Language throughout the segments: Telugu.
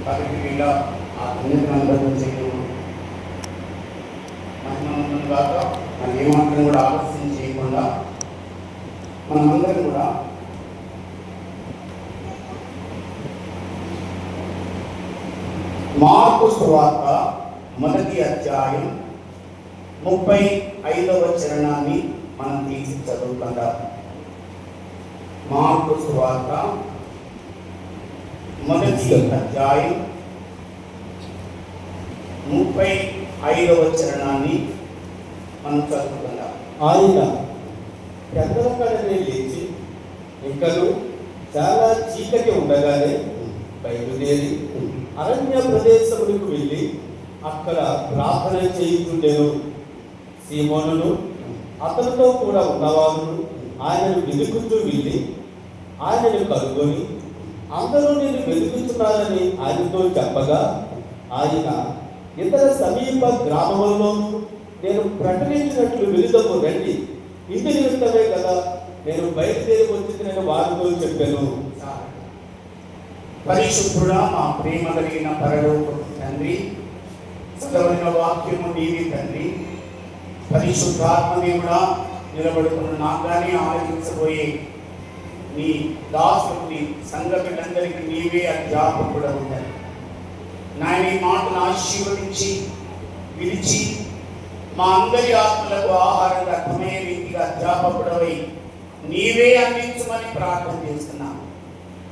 కాబట్టి వీళ్ళ ఆ ధన్యతనందరూ చేయడం మహిమనందం కాక మనం ఏమాత్రం కూడా ఆలస్యం చేయకుండా మనమందరం కూడా మార్కు సువార్త 1వ అధ్యాయం 35వ చరణాన్ని మనం తీసి చదువుకుందాం. మార్కు సువార్త 1వ అధ్యాయం 35వ చరణాన్ని మనం చదువుకుందాం. ఆయన పెద్దల కడనే లేచి ఇంకను చాలా చీకటి ఉండగానే బయలుదేరి అరణ్య ప్రదేశములకు వెళ్ళి అక్కడ ప్రార్థన చేయుచుండెను. సీమోనును అతనితో కూడా ఉన్నవారు ఆయనను వెతుకుతూ వెళ్ళి ఆయనను కనుగొని అందరూ నేను వెతుకుతున్నానని ఆయనతో చెప్పగా, ఆయన ఇతర సమీప గ్రామముల్లోనూ నేను ప్రకటించినట్లు వెలుదము రండి, ఇంటి నిమిత్తమే కదా నేను బయలుదేరి వచ్చిందని వారితో చెప్పాను. పరిశుద్ధుడా, మా ప్రేమ కలిగిన పరలోకపు తండ్రి, చదవైన వాక్యము నీవి తండ్రి. పరిశుద్ధాత్మదేవుడా, నిలబడుకున్న నాగానే ఆలోచించబోయే నీ దాసుని సంఘ బిడ్డలందరికీ నీవే అధ్యాపకుడు ఉంటాయి. నాయన ఈ మాటను ఆశీర్వదించి విరిచి మా అందరి ఆత్మలకు ఆహారంగా అర్థమయ్యే రీతిగా అధ్యాపకుడవై నీవే అందించమని ప్రార్థన చేస్తున్నాను.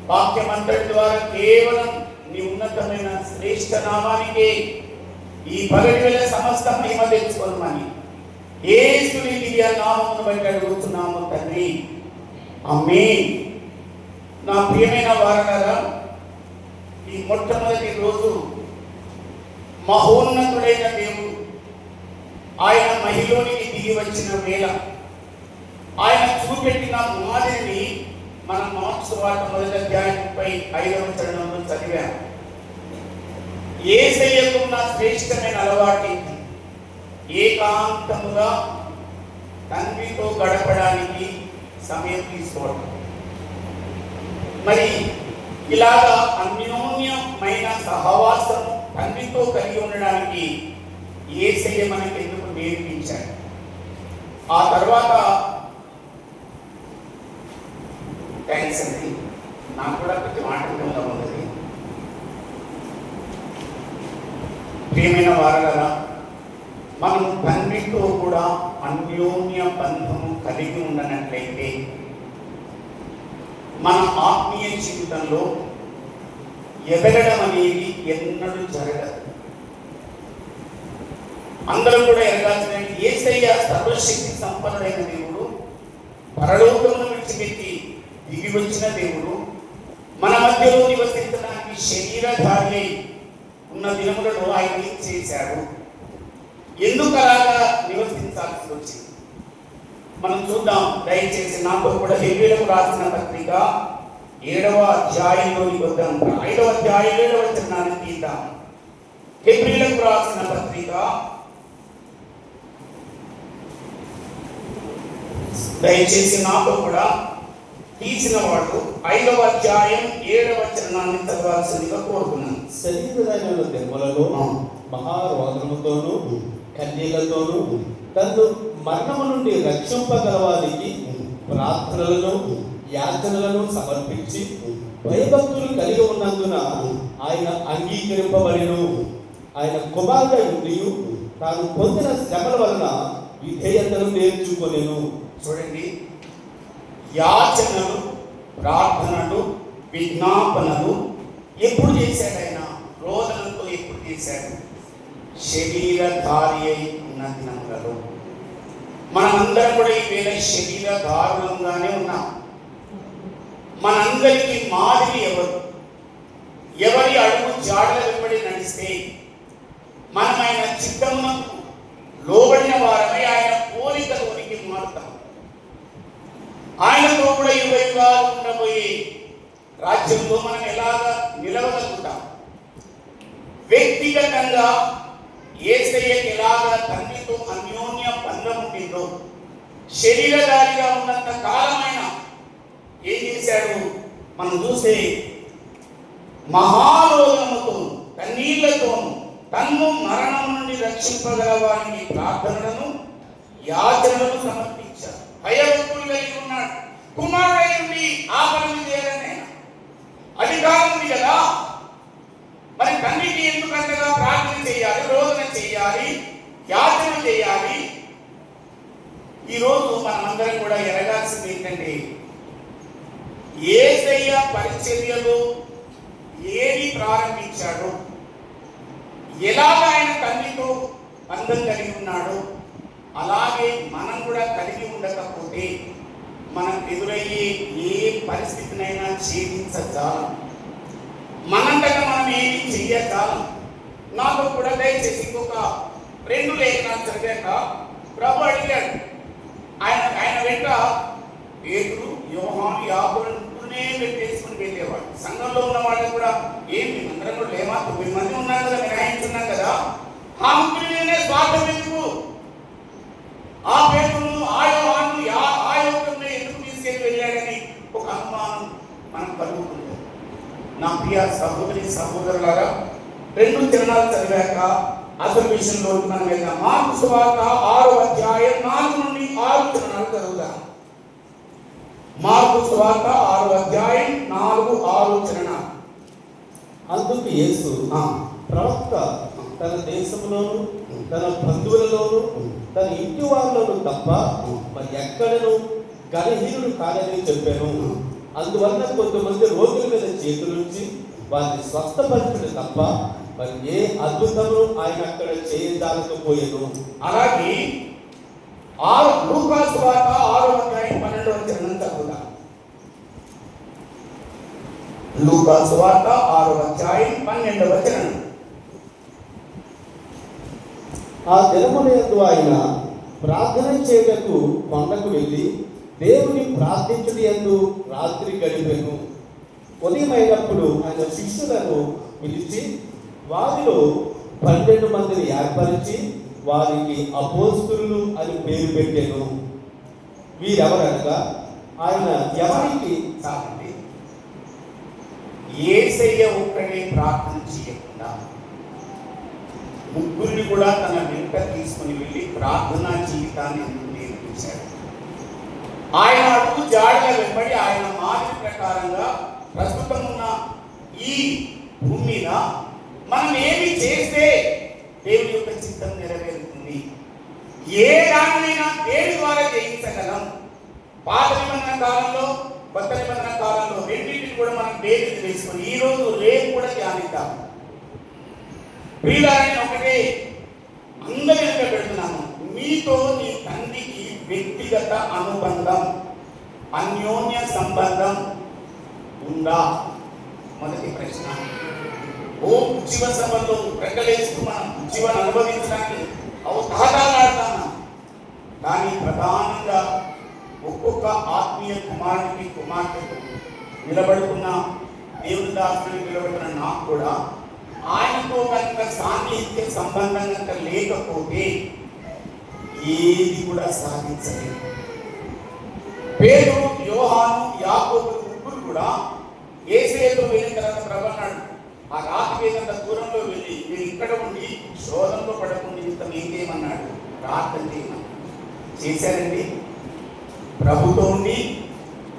వాక్యమంతటి ద్వారా కేవలం నీ ఉన్నతమైన శ్రేష్ఠ నామానికే ఈ పగటి వేళ సమస్త మహిమ తెచ్చుకోమని యేసుని దివ్య నామమును బట్టి అడుగుతున్నాము తండ్రి, ఆమేన్. నా ప్రియమైన వారలారా, ఈ మొట్టమొదటి రోజు మహోన్నతుడైన దేవుడు ఆయన మహిలోనికి దిగి వచ్చిన వేళ ఆయన చూపెట్టిన మాదిరిని మనం మార్కు సువార్త 1వ అధ్యాయం 35వ చరణంలో చదివాం. యేసయ్యకు ఉన్న శ్రేష్టమైన అలవాటు ఏకాంతముగా తండ్రితో గడపడానికి సమయం తీసుకోవడం. మరి ఇలాగా అన్యోన్యమైన సహవాసం తండ్రితో కలిగి ఉండడానికి యేసయ్య మనకి ఎందుకు నేర్పించాడు. ఆ తర్వాత థ్యాంక్స్ అండి, నాకు కూడా కొంచెం ఆటంకంగా ఉన్నది. ప్రియమైన వారలారా, మనం తండ్రితో కూడా అన్యోన్య బంధము కలిగి ఉండనట్లయితే మన ఆత్మీయ జీవితంలో ఎదగడం అనేది ఎన్నడూ జరగదు. అందరూ కూడా ఎదగాల్సిన యేసయ్య సర్వశక్తి సంపన్నుడైన దేవుడు, పరలోకమును విడిచిపెట్టి దిగి వచ్చిన దేవుడు మన మధ్యలో నివసించడానికి శరీరధారి ఉన్న దినములలో ఆయన ఏం చేశాడు, ఎందుకు అలాగా నివసించాల్సి వచ్చింది మనం చూద్దాం. దయచేసి నాతో కూడా హెబ్రీయులకు రాసిన పత్రిక 7వ అధ్యాయంలోకి వద్దాం. 5వ అధ్యాయం 7వ వచనాన్ని తీద్దాం. హెబ్రీయులకు రాసిన పత్రిక దయచేసి నాతో కూడా తీసిన వాడు 5వ అధ్యాయం 7వ వచనాన్ని చదవాల్సిందిగా కోరుతున్నాను. శరీరమైన దెబ్బలలో మహారోదనముతోనూ కన్నీళ్లతోనూ తను మరణము నుండి రక్షింపగలవారికి ప్రార్థనలను యాచనలను సమర్పించి భయభక్తులు కలిగి ఉన్నందున ఆయన అంగీకరింపబడిను. ఆయన కుమారుడై ఉండి తాను పొందిన శ్రమల వలన విధేయతను నేర్చుకొనెను. చూడండి, యాచనలు, ప్రార్థనలు, విజ్ఞాపనలు ఎప్పుడు చేశాడు ఆయన? రోదనతో ఎప్పుడు చేశాడు? శరీరధారి అయి ఉన్న దినములలో. మనమందరం కూడా ఈవేళ శరీరధారులంగానే ఉన్నాం. మనందరికీ మాదిరి ఎవరు? ఎవరి అడుగు జాడల వెంబడి నడిస్తే మనం ఆయన చిత్తమునకు లోబడిన వారమై ఆయన పోలికలోనికి మారుతాం. ఆయనతో కూడా యుగయుగా ఉండబోయే రాజ్యంలో మనం ఎలాగా నిలవగలుగుతాం? వ్యక్తిగతంగా యేసయ్యకి ఎలాగా తండ్రితో అన్యోన్య బంధం ఉండిందో, శరీరధారిగా ఉన్నంత కాలమైన ఏం చేశాడు మనం చూస్తే మహారోగముతో తన్ను మరణం నుండి రక్షింపగల వారికి ప్రార్థనలను యాచనలను సమర్పించారు. భయభక్తులు కలిగి ఉన్నాడు. కుమారుడై ఉండి ఆ పనులు చేయాలనే అధికారం ఉంది కదా, మరి తండ్రికి ఎందుకంతగా ప్రార్థన చేయాలి, రోదన చేయాలి, యాచన చేయాలి? ఈరోజు మనమందరం కూడా ఎరగాల్సింది ఏంటంటే, యేసయ్య పరిచర్యలో ఏది ప్రారంభించాడో, ఎలాగ ఆయన తండ్రితో బంధం కలిగి ఉన్నాడో అలాగే మనం కూడా కలిగి ఉండకపోతే మనకు ఎదురయ్యే ఏ పరిస్థితినైనా ఛేదించజాలం, మనంతగా మనం ఏమి చెయ్యజాలం. నాకు కూడా దయచేసి ఇంకొక 2 లేఖనాలు చదివాక ప్రభు అడిగాడు. ఆయన వెంట పేతురు, యోహాను, యాకోబును ముగ్గురునే పెట్టేసుకుని వెళ్ళేవాడు. సంఘంలో ఉన్న వాళ్ళు కూడా మేమందరం కూడా లేమా, 9 మంది ఉన్నాం కదా, నిర్ణయించున్నాం కదా, ఆ ముగ్గురినే స్వార్థం ఎందుకు? ఆ పేతురును, ఆ యోహాను, ఆ యోహానుని ఎందుకు తీసుకెళ్ళి వెళ్ళాడని ఒక అనుమానం మనం కలుగుతుంది. నా ప్రియ సహోదరి సహోదరులారా, 2 చరణాలు చదివాక అసలు విషయంలో మనం వెళ్దాం. మార్కు సువార్త 6వ అధ్యాయం 4 నుండి 6 చరణాలు చదువుదాం. మార్కు సువార్త 6వ అధ్యాయం 4, 6 చరణాలు. అందుకు యేసు ప్రవక్త తన దేశంలోను తన బంధువులలోను తన ఇంటి వారిలోను తప్ప మరి ఎక్కడను గణహీనుడు కాదని చెప్పాను. అందువల్ల కొంతమంది రోగుల మీద చేతులుంచి వారిని స్వస్థపరచడం తప్ప మరి ఏ అద్భుతము ఆయన అక్కడ చేయజాలకపోయాను. అలాగే లూకా సువార్త 6వ అధ్యాయం 12వ చరణం చదువుదాం. లూకా సువార్త 6వ అధ్యాయం 12వ చరణం. ఆ దినములందు ఆయన ప్రార్థన చేయటకు కొండకు వెళ్ళి దేవుని ప్రార్థించుట యందు రాత్రి గడిపెను. ఉదయమైనప్పుడు ఆయన శిష్యులను పిలిచి వారిలో 12 మందిని ఏర్పరిచి వారికి అపోస్తలులు అని పేరు పెట్టెను. వీరెవరనగా ఆయన ఎవరికి చాలండి, యేసయ్య ఒక్కడే ప్రార్థన చేయకుండా ముగ్గురిని కూడా తన వెంట తీసుకుని వెళ్ళి ప్రార్థనా జీవితాన్ని నేర్పించాడు. ఆయన అడుగు జాడల వెంబడి ఆయన మాదిరి ప్రకారంగా ప్రస్తుతం ఉన్న ఈ భూమి మీద మనం ఏమి చేస్తే దేవుని యొక్క చిత్తం నెరవేరుతుంది, ఏ దానినైనా దేవుని ద్వారా జయించగలం. పాత నిబంధన కాలంలో, కొత్త నిబంధన కాలంలో రెండింటిని కూడా మనం దేవుడికి వేసుకొని ఈరోజు రేపు కూడా ధ్యానిద్దాం. ప్రియులారని ఒకటే అందరికీ పెడుతున్నాను, మీతో నీ తండ్రికి వ్యక్తిగత అనుబంధం, అన్యోన్య సంబంధం ఉందా? మొదటి ప్రశ్న. ఉజ్జీవ సభలో రెక్కలేస్తూ మనం ఉజ్జీవాన్ని అనుభవించడానికి అవతారాడుతాను. కానీ ప్రధానంగా ఒక్కొక్క ఆత్మీయ కుమారుడికి కుమార్తెకు నిలబడుకున్న దేవుని దాసుని నిలబడుతున్న నాకు కూడా ఆయనతో కనుక సాన్నిహిత్య సంబంధం కనుక లేకపోతే ఏది కూడా సాధించలేదు. పేతురు, యోహాను, యాకోబు ముగ్గురు కూడా యేసయ్యతో వెళ్ళిన తర్వాత ప్రభు అన్నాడు, ఆ రాత్రి వేదంత దూరంలో వెళ్ళి మీరు ఇక్కడ ఉండి శోధనలో పడకుండా ఇంత మీకేమన్నాడు, ప్రార్థన చేయమన్నాడు. చేశారండి. ప్రభుతో ఉండి,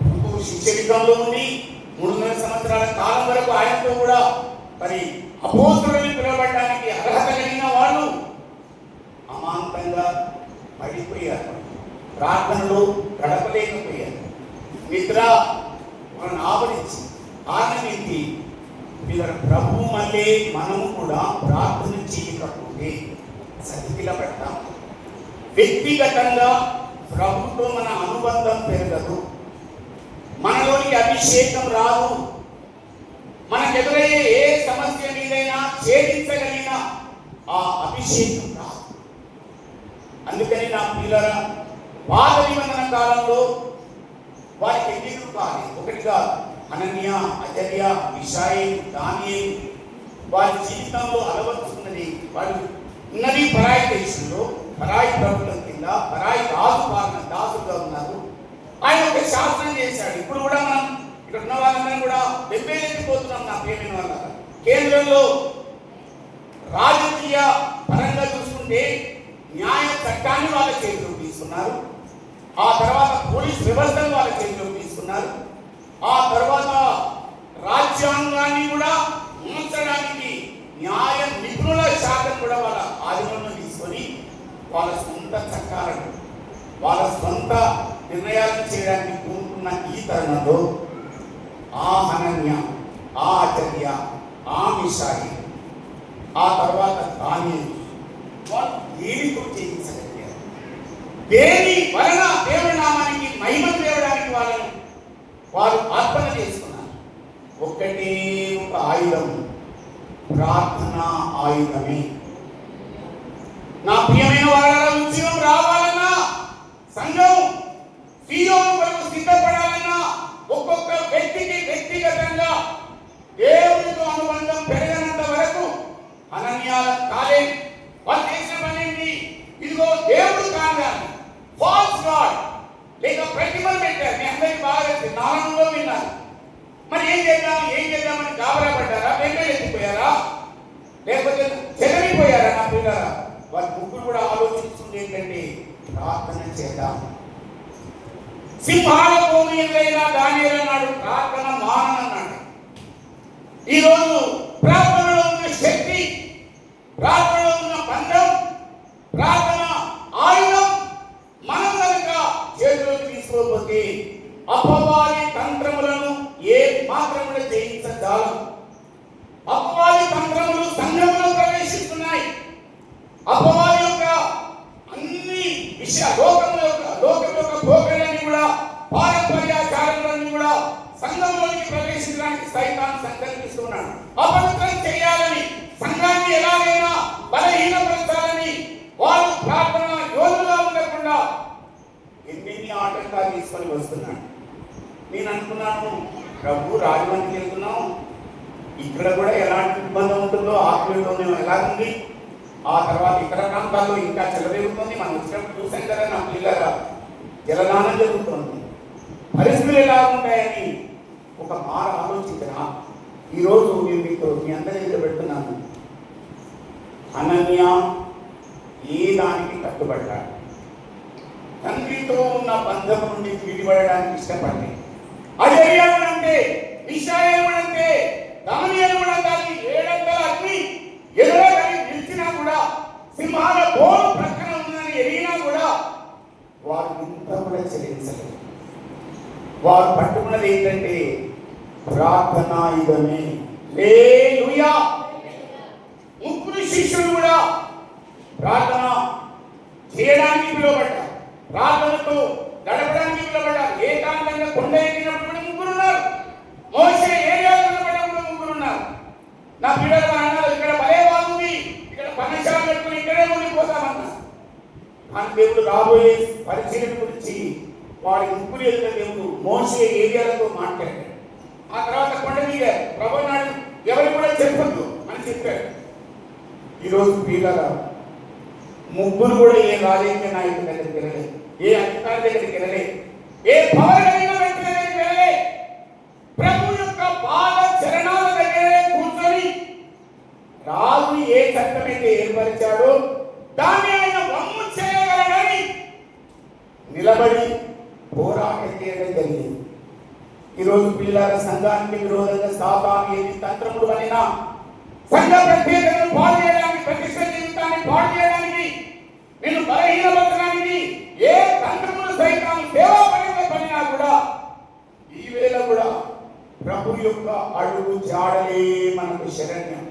ప్రభు శిష్యరికంలో ఉండి 3.5 సంవత్సరాల కాలం వరకు ఆయనతో కూడా మరి అపోస్తులని పిలవడానికి అర్హత కలిగిన వాళ్ళు అమాంతంగా పడిపోయారు. ప్రార్థనలో గడపలేకపోయారు. నిద్ర వాళ్ళని ఆవరించి ఆనందించి ప్రభు మళ్ళీ మనము కూడా ప్రార్థన చేయకపోతే సతికిల పెడతాం. వ్యక్తిగతంగా ప్రభుతో మన అనుబంధం పెరగదు, మనలోనికి అభిషేకం రాదు, మనకు ఎదురయ్యే ఏ సమస్య మీదైనా ఛేదించగలిగిన ఆ అభిషేకం రాదు. అందుకని నా పిల్లల పాత నిబంధన కాలంలో వారికి ఎన్నికలు కాదు, ఒకటిగా అనన్య, అజర్య, మిషాయేలు, దానియేలు వారి జీవితంలో అలవర్చుకున్నది. వాళ్ళు ఉన్నది పరాయి దేశంలో, పరాయి ప్రభుత్వం కింద, పరాయి రాజు పాలన దాసుగా ఉన్నారు. ఆయన ఒక శాసనం చేశాడు. ఇప్పుడు కూడా మనం ఇక్కడ ఉన్న వాళ్ళందరం కూడా వెబ్బేలెత్తిపోతున్నాం. నా ప్రియమైన వాళ్ళ కేంద్రంలో రాజకీయ పరంగా చూసుకుంటే న్యాయ చట్టాన్ని వాళ్ళ చేతిలోకి తీసుకున్నారు. ఆ తర్వాత పోలీస్ వ్యవస్థను వాళ్ళ చేతిలోకి తీసుకున్నారు. ఆ తర్వాత రాజ్యాంగాన్ని కూడా ఉంచడానికి న్యాయ నిపుణుల శాఖను కూడా వాళ్ళ ఆధీనంలో తీసుకొని వాళ్ళ సొంత చట్టాలను వాళ్ళ సొంత నిర్ణయాలను చేయడానికి కోరుకున్న ఈ తరుణంలో ఆ హనన్య, ఆ అచర్య, ఆ మిషాయి, ఆ తర్వాత దాని వాళ్ళు దేనితో చేయించగలిగారు? దేని వలన దేవుడి నామానికి మహిమ తేవడానికి వారు అర్పణ చేసుకున్నారు. ఒక్కటే ఒక ఆయుధం, ప్రార్థన ఆయుధమే. నా ప్రియమైన వాళ్ళ ఉద్యమం రావాలన్నా, సంఘం సీయోను కొరకు సిద్ధపడాలన్నా, ఒక్కొక్క వ్యక్తికి వ్యక్తిగతంగా దేవుడితో అనుబంధం పెరగనంత వరకు అనన్యాల కాలే వాళ్ళు చేసిన పని ఏంటి? ఇదిగో దేవుడు కాదు, ఫాల్స్ గాడ్ లేక ప్రతిమలు పెట్టారు. మీ అందరికీ బాగా తెలుసు, నాలుగులో విన్నారు. మరి ఏం చేద్దామని గాబరా పడ్డారా? వెంటనే ఎత్తిపోయారా? లేకపోతే చెదరిపోయారా? నా పిల్లరా, వారి ముగ్గురు కూడా ఆలోచిస్తుంది ఏంటంటే ప్రార్థన చేద్దాం. సింహాల భూమి ఎదురైనా దానియేలు అన్నాడు, ప్రార్థన మానన్నాడు. ఈరోజు ప్రార్థనలో ఉన్న శక్తి, ప్రార్థనలో ఉన్న బంధం, ప్రార్థన ఆయుధం మనం కనుక చేతిలోకి తీసుకోకపోతే అపవాది తంత్రములను ఏ మాత్రములు జయించజాలం. అపవాది తంత్రములు సంఘములో ప్రవేశిస్తున్నాయి. అపవాది యొక్క అన్ని లోకం యొక్క భోగాలన్నీ కూడా, పారంపర్యాచారాలన్నీ కూడా సంఘంలోకి ప్రవేశించడానికి సైతాన్ సంకల్పిస్తున్నాడు. అపవిత్రం చేయాలని, సంఘాన్ని ఎలాగైనా బలహీనపరచాలని వాళ్ళు ప్రార్థన యోధులుగా ఉండకుండా ఎన్ని ఆటంకాలు తీసుకొని వస్తున్నాడు. నేను అనుకున్నాను, ప్రభు రాజమండ్రికి వెళ్తున్నాం, ఇక్కడ కూడా ఎలాంటి ఇబ్బంది ఉంటుందో ఆత్మీయులోనే ఎలాగుంది, ఆ తర్వాత ఇతర ప్రాంతాల్లో ఇంకా చెలరేగుతుంది. మనం వచ్చినప్పుడు చూసాం కదా, నా పిల్లల జలదానం జరుగుతుంది, పరిస్థితులు ఎలా ఉంటాయని ఒక మాట ఆలోచించిన ఈరోజు నేను మీ అందరి దగ్గర పెడుతున్నాను. అనన్య ఏ దానికి కట్టుబడ్డాడు, తండ్రితో ఉన్న బంధం నుండి విడిపడడానికి ఇష్టపడి, అజర్యాలంటే విషయాలంటే దాని ఏడంతల అగ్ని ఎదురని నిలిచినా కూడా, సింహాల బోను ప్రక్కన ఉందని ఎరిగినా కూడా వారు ఇంత కూడా చెల్లించలేదు. వారు పట్టుకున్నది ఏంటంటే ప్రార్థనాయుధమే. హల్లెలూయా. ముగ్గురు శిష్యులు కూడా ప్రార్థన చేయడానికి పిలువబడ్డారు, ప్రార్థనతో గడపడానికి పిలువబడ్డారు. ఏకాంతంగా కొండ ఎక్కినప్పుడు కూడా ముగ్గురు ఉన్నారు. మోషే ఏరియాలో నిలబడినప్పుడు ముగ్గురు ఉన్నారు. నా పిల్లలు అన్నారు, ఇక్కడ భలే బాగుంది, ఇక్కడ పన్నశాల పెట్టుకుని ఇక్కడే ఉండిపోతామన్నారు. కానీ దేవుడు రాబోయే పరిచయం గురించి వాడి ముగ్గురు ఎదుట దేవుడు మోషే ఏరియాలతో మాట్లాడాడు. ఆ తర్వాత కొండ మీద ప్రభు నాడు ఎవరు కూడా చెప్పొద్దు అని చెప్పాడు. ఈరోజు పిల్లల ముగ్గురు కూడా ఏ రాజకీయ నాయకుల దగ్గరికి వెళ్ళలేదు, ఏ అధికారి దగ్గరికి వెళ్ళలేదు, ఏ పవర్ కలిగిన వ్యక్తి దగ్గరికి వెళ్ళలేదు. ప్రభు యొక్క పాద చరణాల దగ్గరే కూర్చొని రాజు ఏ చట్టమైతే ఏర్పరిచాడో దాన్ని ఆయన వమ్ము చేయగలడని నిలబడి పోరాటం చేయడం జరిగింది. ఈరోజు పిల్లల సంఘానికి విరోధంగా సాతాను ఎన్ని తంత్రములు పడినా, సంఘ ప్రత్యేకతను పాడు చేయడానికి, ప్రతిష్ట జీవితాన్ని పాడు చేయడానికి, నేను బలహీనపరచడానికి ఏ తంత్రములు సైతం సేవా పనిగా పడినా కూడా ఈ వేళ కూడా ప్రభు యొక్క అడుగు జాడలే మనకు శరణ్యం.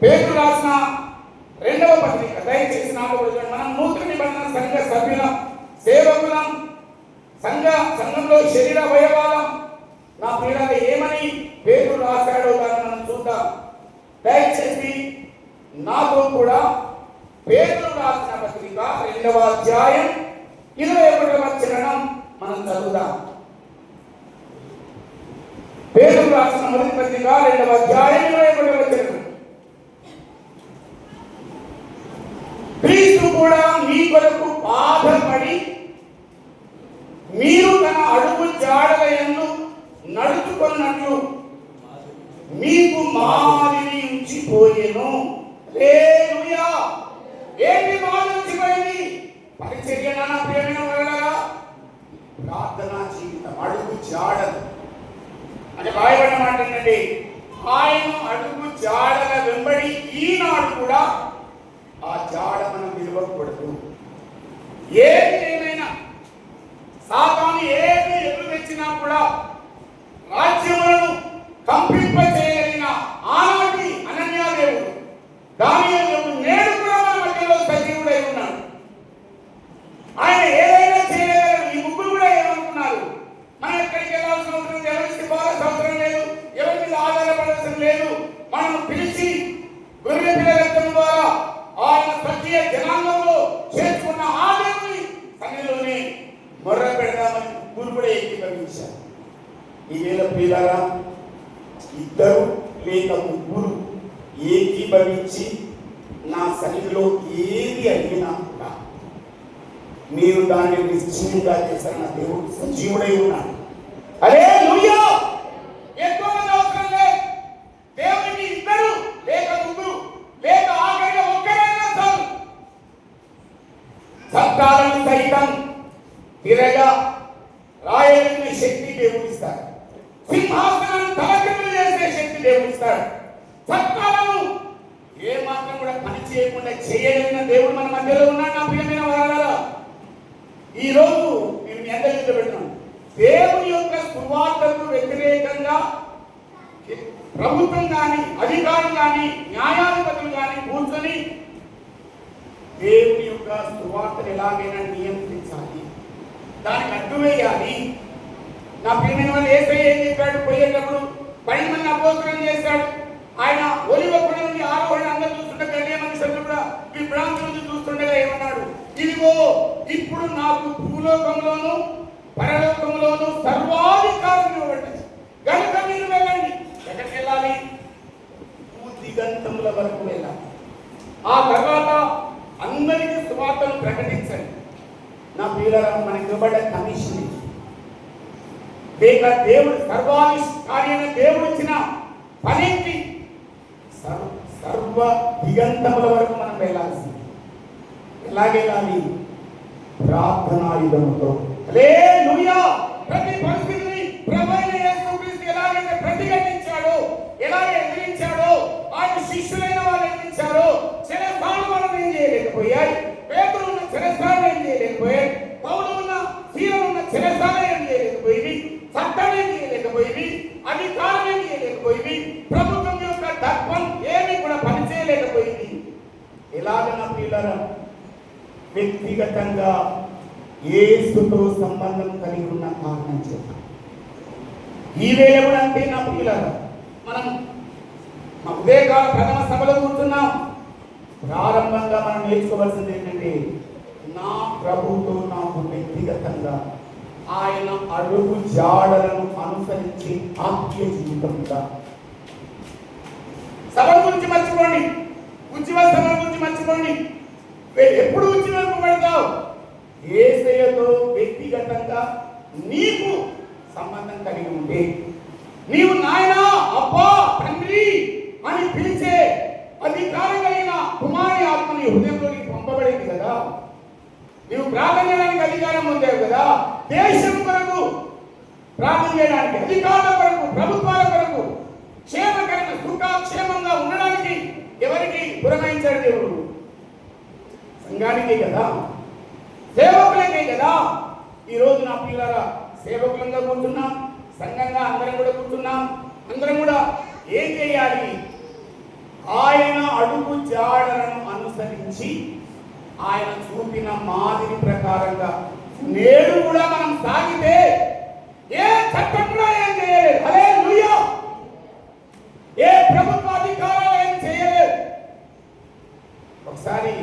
పేతురు రాసిన 2వ పత్రిక, దయచేసి నాకు మనం నూతన నిబంధన సంఘ సభ్యులం, సేవకులం, సంఘంలో శరీర అవయవాలం. నా ప్రియుల ఏమని పేతురు రాశాడో దాన్ని మనం చూద్దాం. దయచేసి నాతో కూడా పేతురు రాసిన పత్రిక 2వ అధ్యాయం 21వ వచనం మనం చదువుదాం. పేతురు రాసిన మొదటి పత్రిక 2వ అధ్యాయం 21వ వచనం. క్రీస్తు కూడా మీ కొరకు బాధపడి మీరు తన అడుగు జాడలయందు నడుచుకున్నట్లు మీకు మాదిరి ఉంచిపోయెను. మరి ఈనాడు కూడా ఆ జాడ మనం విలువకూడదు. ఏది ఏమైనా సాతాను ఏది ఎదురు తెచ్చినా కూడా రాజ్యములను కంపింప చేయగలిగిన ఆనాటి అనన్యాదేవుడు దానియేలు దేవుడు నేడు కూడా మన మధ్యలో సజీవుడై ఉన్నాడు. ఆయన ఏదైనా చేయగలరు. ఈ ముగ్గురు కూడా ఏమనుకున్నారు, మనం ఎక్కడికి వెళ్ళాల్సిన అవసరం లేదు, ఎవరి సిఫారసు అవసరం లేదు, ఎవరి మీద ఆధారపడాల్సిన లేదు. మనం పిలిచి గొర్రె పిల్ల రక్తం ద్వారా ఆయన స్వకీయ జనాంగంలో చేర్చుకున్న ఆ దేవుని సన్నిధిలోనే మొర్ర పెడదామని ముగ్గురు కూడా ఏకీభవించారు. ఈవేళ ప్రియులారా, ఇద్దరు లేక ముగ్గురు ఏకీభవించి నా సన్నిధిలో ఏది అడిగినా కూడా మీరు దాన్ని నిశ్చయంగా చేశారు. నా దేవుడు సజీవుడై ఉన్నాడు. హల్లెలూయా. ఎక్కువ మంది అవసరం లేదు. దేవునికి ఇద్దరు లేక ముగ్గురు లేక ఆఖరిగా ఒక్కరైనా చాలు. చట్టాలను సైతం తిరగా రాయలిన శక్తి దేవుడిస్తాడు. సింహాసనాన్ని తలకిందులు చేసే శక్తి దేవుడిస్తాడు. చట్టాలను ఏ మాత్రం కూడా పని చేయకుండా చేయగలిగిన దేవుడు మన మధ్యలో ఉన్నాడు. నా ప్రియమైన వారలారా, ఈ రోజు నేను మీ అందరికీ పెడుతున్నాను. దేవుని యొక్క సువార్తకు వ్యతిరేకంగా ప్రభుత్వం కానీ అధికారులు కానీ న్యాయాధిపతులు కానీ కూర్చొని దేవుని యొక్క సువార్తను ఎలాగైనా నియంత్రించాలి, దానికి అడ్డు వేయాలి. నా ప్రియమైన వాళ్ళు యేసయ్య ఏం చెప్పాడు? పోయేటప్పుడు 12 మంది అపోస్తలులను చేశాడు. ఆయన ఒలివ కొండ నుండి ఆరోహణ అందరూ చూస్తుండగా గలిలయ మనుషులు కూడా విభ్రాంతి నుంచి చూస్తుండగా ఏమన్నాడు? ఇదిగో ఇప్పుడు నాకు భూలోకంలోను పరలోకంలోను సర్వాధికారం ఇవ్వబడింది కనుక మీరు వెళ్ళండి. ఎక్కడికి వెళ్ళాలి? భూదిగంతముల వరకు వెళ్ళాలి. ఆ తర్వాత అందరికీ సువార్తను ప్రకటించండి. నా ప్రియులారా, మనకి ఇవ్వబడ్డ కమిషన్ లేక దేవుడు సర్వాధికారైన దేవుడు ఇచ్చిన పనికి సర్వ దిగంతముల వరకు మనం వెళ్ళాల్సింది. ఎలాగెళ్ళాలి? ప్రార్థనాయుధముతో. హల్లెలూయా. ప్రతి పరిస్థితిని ప్రభువైన యేసుక్రీస్తు ఎలాగైతే ప్రతిఘటించాడో, ఎలాగ ఎదిరించాడో, ఆయన శిష్యులైన వాళ్ళు ఎదిరించారో, చెరసాల వాళ్ళని ఏం చేయలేకపోయాయి, పేతురు ఉన్న చెరసాల ఏం చేయలేకపోయాయి, పౌలు ఉన్న సీల ఉన్న చెరసాల ఏం చేయలేకపోయింది, చట్టం ఏం చేయలేకపోయింది, అధికారం ఏం చేయలేకపోయింది, ప్రభుత్వం యొక్క దర్పం ఏమీ కూడా పనిచేయలేకపోయింది. ఎలాగైనా పిల్లల వ్యక్తిగతంగా యేసుతో సంబంధం కలిగి ఉన్న కారణం చేత ఈ వేళ కూడా అంతే. నా పిల్లల మనం ఉదయకాల ప్రథమ సభలో కూర్చున్నాం. ప్రారంభంగా మనం నేర్చుకోవాల్సింది ఏంటంటే, నా ప్రభుతో నాకు వ్యక్తిగతంగా ఆయన అడుగు జాడలను అనుసరించి ఆత్మీయ జీవితంగా. సభల గురించి మర్చిపోండి, ఉద్యమ సభల గురించి మర్చిపోండి. ఎప్పుడు ఉద్యమం పెడతావు? యేసయ్యతో వ్యక్తిగతంగా నీకు సంబంధం కలిగి ఉంటే, నీవు నాయనా, అబ్బా, తండ్రి అని పిలిచే అధికారం కలిగిన కుమారి ఆత్మ నీ హృదయంలోకి పంపబడింది కదా. నీవు ప్రార్థన చేయడానికి అధికారం పొందావు కదా. దేశం కొరకు ప్రార్థన చేయడానికి, అధికారుల కొరకు, ప్రభుత్వాల కొరకు, క్షేమకరమైన సుఖక్షేమంగా ఉండడానికి ఎవరికి పురమాయించాడు దేవుడు? సంఘానికే కదా, సేవకులకే కదా. ఈరోజు నా పిల్లల సేవకులంగా కూర్చున్నాం, సంఘంగా అందరం కూడా కూర్చున్నాం. అందరం కూడా ఏం చేయాలి? ఆయన అడుగు జాడలను అనుసరించి ఆయన చూపిన మాదిరి ప్రకారంగా నేడు కూడా మనం సాగితే ఏ చట్టం కూడా ఏం చేయలేదు. హల్లెలూయా. ఏ ప్రభుత్వ అధికారాలు ఏం చేయలేదు. ఒకసారి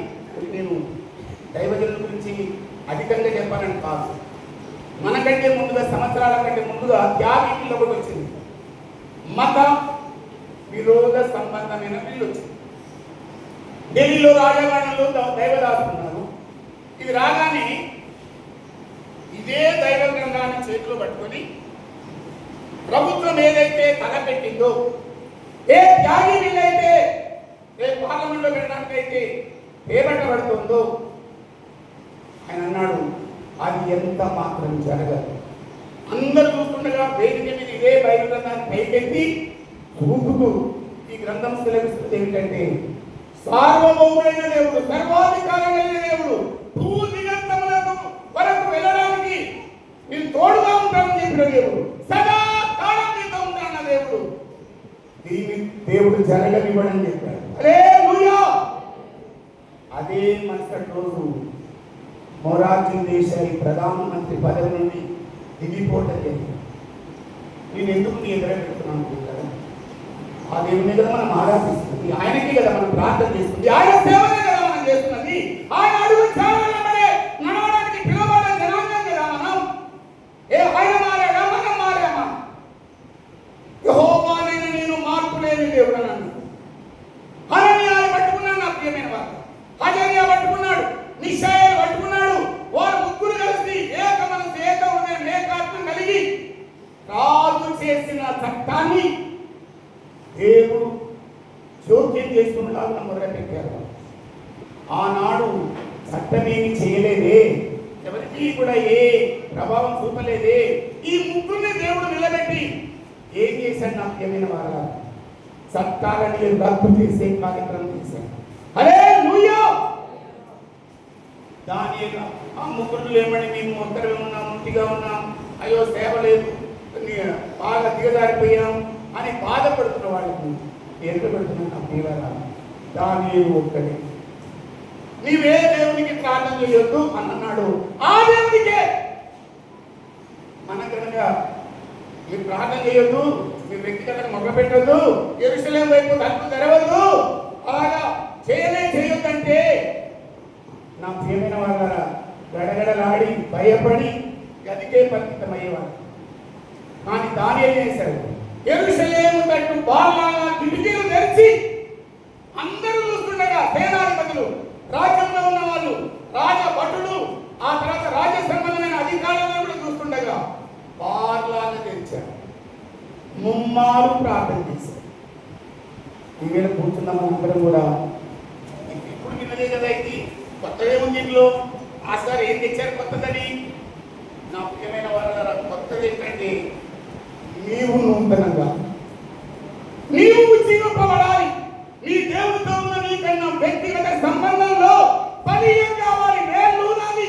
నేను దైవజనుల గురించి అధికంగా చెప్పానని కాదు, మనకంటే ముందుగా, సంవత్సరాల కంటే ముందుగా త్యాగీలో కూడా వచ్చింది. మత విరోధ సంబంధమైన బిల్లు వచ్చింది. ఢిల్లీలో రాజధానిలో దైవదాసులు ఉన్నారు. ఇది రాగానే ఇదే దైవ గ్రంథాన్ని చేతిలో పట్టుకొని ప్రభుత్వం ఏదైతే తలపెట్టిందో, ఏ త్యాగీ బిల్లు అయితే రేపు పార్లమెంట్లో పెట్టడానికైతే చేపట్టబడుతుందో, ఆయన అన్నాడు అది ఎంత మాత్రం జరగదు. అందరూ చూస్తుండగా వేదిక మీద ఇదే బైబిల్ గ్రంథాన్ని పైకెత్తి చూపుతూ ఈ గ్రంథం సెలవిస్తుంది ఏమిటంటే, సార్వభౌముడైన దేవుడు, సర్వాధికారి కలిగిన దేవుడు, భూ దిగంతములకు వరకు వెళ్ళడానికి నేను తోడుగా ఉంటానని చెప్పిన దేవుడు, సదా కాలం నీతో ఉంటానన్న దేవుడు, దీన్ని దేవుడు జరగనివ్వడని చెప్పాడు. హల్లెలూయా. అదే మరుసటి రోజు మొరార్జీ దేశాయి ప్రధానమంత్రి పదవి నుండి దిగిపోవటం జరిగింది. నేను ఎందుకు నీ ఎదురు పెడుతున్నాను కదా, ఆ దేవుని కదా మనం ఆరాధిస్తుంది, ఆయనకి కదా మనం ప్రార్థన చేస్తుంది, ఆయన సేవనే కదా మనం చేస్తున్నది, ఆయన అడుగు సేవలే నడవడానికి పిలువబడ్డ జనాంగం కదా మనం. ఆయన మారాడా, మనం మారామా? యెహోవానైన నేను మార్పు లేని దేవుడు అన్నాను. హనన్యాలు పట్టుకున్నాడు నా ప్రియమైన వారు, హజర్యా పట్టుకున్నాడు, మిషాయేలు పట్టుకున్నాడు. వారు ముగ్గురు కలిసి ఏక మనసు, ఏక హృదయం, ఏకాత్మ కలిగి రాజు చేసిన చట్టాన్ని దేవుడు జోక్యం చేసుకున్నలాగా మొదలుపెట్టారు. ఆనాడు చట్టమేమి చేయలేదే, ఎవరికి కూడా ఏ ప్రభావం చూపలేదే. ఈ ముగ్గురిని దేవుడు నిలబెట్టి ఏం చేశాడు నా ప్రియమైన వారు? చట్టాలని రద్దు చేసే కార్యక్రమం చేశాడు. హల్లెలూయా. దానియేలు ఆ ముగ్గురు ఏమని, మేము ఒక్కరే ఉన్నాం, ముట్టిగా ఉన్నాం, అయ్యో సేవ లేదు, బాగా దిగజారిపోయాం అని బాధపడుతున్న వాళ్ళకి ఎదురు పెడుతున్నా తీరారా? దానియేలు ఒక్కడే, నీవే దేవునికి ప్రార్థన చేయొద్దు అని అన్నాడు. ఆ దేవునికే మన కనుక మీరు ప్రార్థన చేయొద్దు, మీరు వ్యక్తిగతంగా మొదలు పెట్టద్దు, యెరూషలేము వైపు తలుపు తెరవద్దు, అలాగా చేయొద్దంటే నా ప్రియమైన వాళ్ళ గడగడలాడి భయపడి గదికే పరిమితమయ్యేవాడు. కానీ దానియేలు చేశాడు, యెరూషలేము తట్టు బాగా కిటికీలు తెరిచి అందరూ చూస్తుండగా, సేనాధిపతులు, రాజ్యంలో ఉన్న వాళ్ళు, రాజభటులు, ఆ తర్వాత రాజ్య సంబంధమైన అధికారులను కూడా చూస్తుండగా బార్లాగా తెరిచాడు. ముమ్మారు ప్రార్థన చేశాడు. ఈవేళ కూర్చున్నాం అందరం కూడా. ఇప్పుడు విన్నదే కదా, ఇది కొత్తదే ఉంది ఇంట్లో. ఆసారి ఏం తెచ్చారు కొత్తదని? నా ప్రియమైన వాళ్ళ కొత్తది ఏంటంటే, నీవు నూతనంగా, నీవు జీవింపబడాలి. నీ దేవుడితో ఉన్న నీకన్నా వ్యక్తిగత సంబంధంలో పరిచయం కావాలి, వేర్లూనాలి,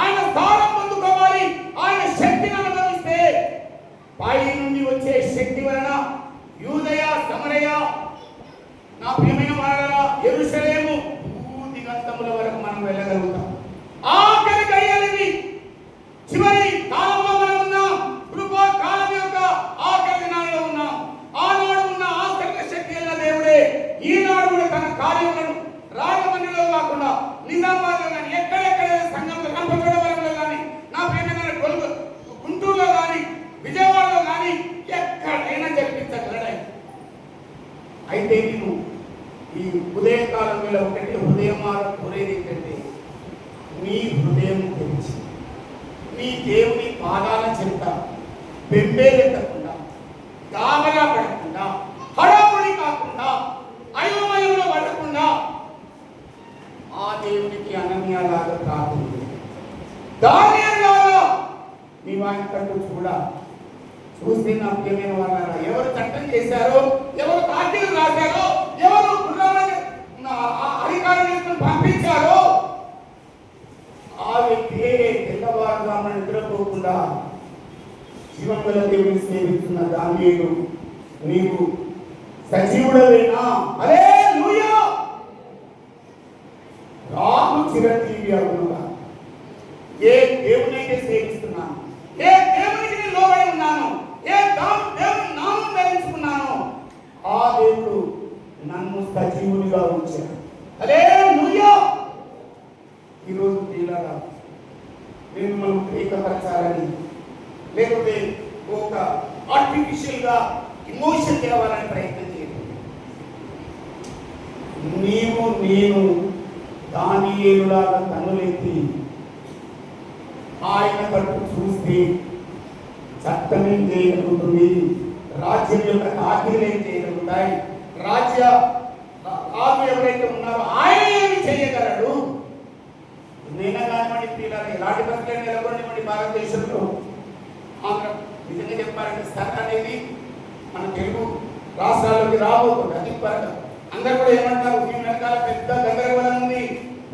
ఆయన సారం పొందుకోవాలి. ఆయన శక్తిని అనుభవిస్తే పై నుండి వచ్చే శక్తి వలన యూదయ, సమరయ, నా ప్రియమైన వాళ్ళ యెరూషలేము భూదిగంతముల వరకు మనం వెళ్ళగలుగుతాం. ఆఖరి గడియలివి, చివరి కాలంలో మనం ఉన్నాం. కృపా కాలం యొక్క ఆఖరి దినాల్లో ఉన్నాం. ఆనాడు ఉన్న ఆశ్చర్య శక్తి అయిన దేవుడే ఈనాడు కూడా తన కార్యములను రాజమండ్రిలో కాకుండా నిజామాబాద్లో కానీ, ఎక్కడెక్కడ సంఘంలో, రంపచోడవరంలో కానీ, నా ప్రియమైన గుంటూరులో కానీ, విజయవాడలో కానీ ఎక్కడైనా జరిపించగలడాయి. అయితే నేను ఈ ఉదయకాలం వేళ ఒకటి హృదయమార కోరేది ఏంటంటే, నీ హృదయం తెరిచి నీ దేవుని పాదాల చెంత బెంబేలెత్తకుండా, గాబరా పడకుండా, హడావుడి కాకుండా, అయోమయంలో పడకుండా ఆ దేవునికి అనన్యలాగా ప్రార్థన దానియేలులాగా నీవు ఆయన కంటూ చూస్తే నా ప్రియమైన వాళ్ళారా, ఎవరు చట్టం చేశారో, ఎవరు తాకీలు రాశారో, ఎవరు అధికారులను పంపించారో ఆ వ్యక్తి తెల్లవారుజామున నిద్రపోకుండా జీవం గల దేవుని సేవిస్తున్న దానియేలు, నీవు సజీవుడవేనా? హల్లెలూయా. రాము చిరంజీవి అవునుగా. ఏ దేవునైతే సేవిస్తున్నాను, ఏ దేవునికి నేను లోబడి ఉన్నాను, ఏ దేవుని నామం ధరించుకున్నాను, ఆ దేవుడు నన్ను సజీవునిగా ఉంచాడు. హల్లెలూయా. ఈరోజు ప్రియులారా, నేను మనం ఏకపరచాలని, లేకపోతే ఒక ఆర్టిఫిషియల్ గా ఇమోషన్ తేవాలని ప్రయత్నం చేయలేదు. నేను దానియేలులాగా కన్నులెత్తి ఆయన తట్టు చూస్తే చట్టం ఏం చేయగలుగుతుంది, రాజ్యం యొక్క తాకీలు ఏం చేయగలుగుతాయి, రాజు ఎవరైతే ఉన్నారో ఆయన ఏమి చేయగలడు? నేనే కానివ్వండి పిల్లలు ఎలాంటి పరిస్థితులు నిలబడివ్వండి, భారతదేశంలో ఆంధ్ర నిజంగా చెప్పాలంటే స్థలం అనేది మన తెలుగు రాష్ట్రాల్లోకి రాబోతుంది అతి త్వరగా. అందరు కూడా ఏమంటారు, ఈ వెనకాల పెద్ద గందరగోళం ఉంది,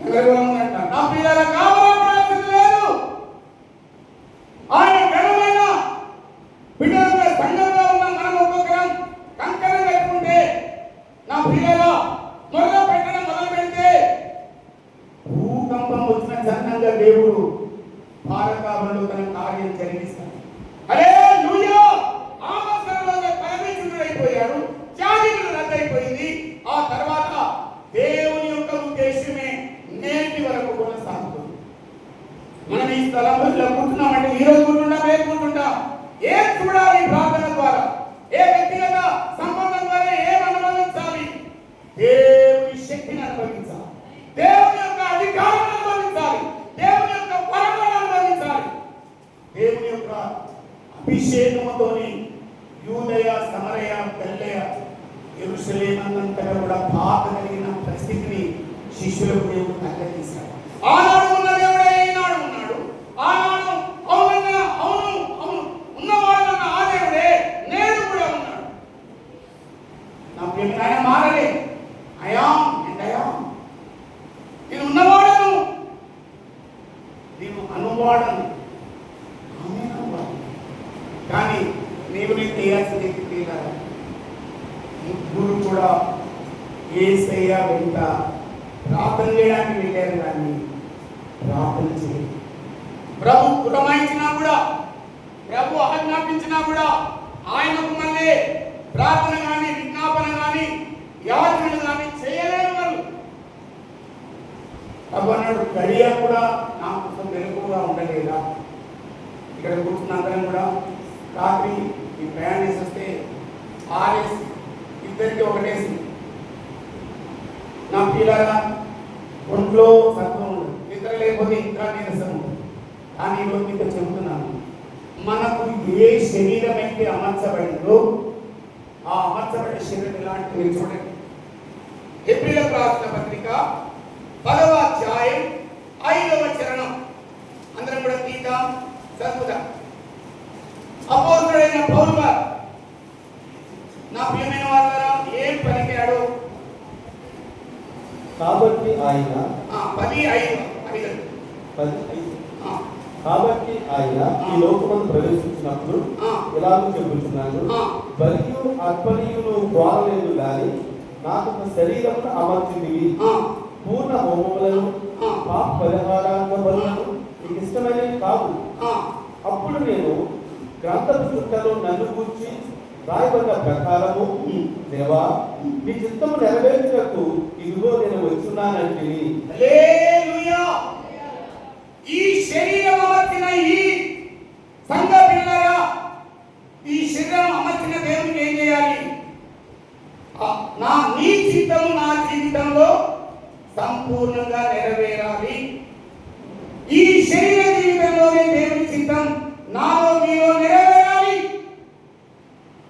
గందరగోళం ఉంది అంటారు. నా పిల్లల కావాల్సింది లేదు. ఆయన ఘనమైన బిడ్డలుగా సంఘంలో ఉన్న మనం ఒక్కొక్కరం కంకణం కట్టుకుంటే, నా పిల్లల మొదలు పెట్టడం మొదలు పెడితే భూకంపం వచ్చిన చందంగా దేవుడు భారతావరణలో తన కార్యం జరిగిస్తాడు. హల్లెలూయా! ఆమోసంలోనే పరమేశ్వరుడైపోయాడు, త్యాగీకుడు రద్దయిపోయింది. ఆ తర్వాత దేవుని యొక్క ఉద్దేశమే నేటి వరకు కొనసాగుతుంది. మనం ఈ స్థలంలో కూర్చున్నామంటే ఈ రోజు కూర్చుంటాం, రేపు కూర్చుంటాం. ఏం చూడాలి ప్రార్థన ద్వారా, ఏ వ్యక్తిగత సంబంధం ద్వారా ఏం అనుభవించాలి? దేవుని శక్తిని అనుభవించాలి, దేవుని యొక్క అధికారాన్ని అనుభవించాలి, దేవుని యొక్క వరములను అనుభవించాలి. దేవుని యొక్క అభిషేకముతోని యూదయ, సమరయ, గలిలయ, యెరూషలేమంతటా కూడా బాధ కలిగిన పరిస్థితిని శిష్యులకు దేవుడు కలగజేశాడు. ఆనాడు ఉన్న దేవుడే ఈనాడు ఉన్నాడు. ఆనాడు అవునన్నా అవును అవును ఉన్నవాడన్న ఆ దేవుడే నేడు కూడా ఉన్నాడు. నా ప్రియమైన ఆయన మారలేదు. I am and I am. నేను ఉన్నవాడను, నేను అనువాడను, ఆమె అనువాడు. కానీ నీవు నేను చేయాల్సింది తీరాలి. ముగ్గురు కూడా యేసయ్య వెంట ప్రార్థన చేయడానికి వెళ్ళారు, కానీ ప్రార్థన చేయలేదు. ప్రభు పురమాయించినా కూడా, ప్రభు ఆజ్ఞాపించినా కూడా ఆయనకు మళ్ళీ ప్రార్థన కానీ విజ్ఞాపన కానీ యాచనలు కానీ చేయలేరు వాళ్ళు. ప్రభు అన్నాడు, గడియ కూడా నా కోసం వెలుగుగా ఉండలేదా? ఇక్కడ కూర్చున్న అందరం కూడా రాత్రి ఈ ప్రయాణించి వస్తే ఆరేసి ఇద్దరికి ఒకటేసి. నా పిల్లల ఒంట్లో సత్వం ఉండదు, నిద్ర లేకపోతే ఇంకా నీరసం ఉంటుంది. కానీ ఈరోజు మీకు చెబుతున్నాను, మనకు ఏ శరీరం అయితే అమర్చబడిందో ఆ అమర్చబడిన శరీరం ఎలాంటి మీరు చూడండి. హెబ్రీయులకు రాసిన పత్రిక 10వ అధ్యాయం 5వ చరణం అందరం కూడా తీద్దాం, చదువుదాం. అపోస్తలుడైన పౌలు గారు, నా ప్రియమైన వారులారా, ఏం పలికాడు? కాబట్టి ఆయన 10:5 కాబట్టి ఆయన ఈ లోకమును ప్రవేశించినప్పుడు ఇలాగ చెబుతున్నాను, బలియు అర్పణీయులు కోరలేదు గాని నాకు ఒక శరీరమును అమర్చింది, పూర్ణ హోమములను పాప పరిహారాంగ బలులను నీకు ఇష్టమైనవి కాదు. అప్పుడు నేను గ్రంథపు చుట్టలో నన్ను కూర్చి రాయబడిన ప్రకారము, దేవా నీ చిత్తము నెరవేర్చుటకు ఇదిగో నేను వచ్చున్నానంటే. హల్లెలూయా! ఈ శరీరం అమర్చిన ఈ సంఘ పిల్లరా, ఈ శరీరం అమర్చిన దేవునికి ఏం చేయాలి? నీ చిత్తము నా జీవితంలో సంపూర్ణంగా నెరవేరాలి. ఈ శరీర జీవితంలోనే దేవుని చిత్తం నాలో మీలో నెరవేరాలి.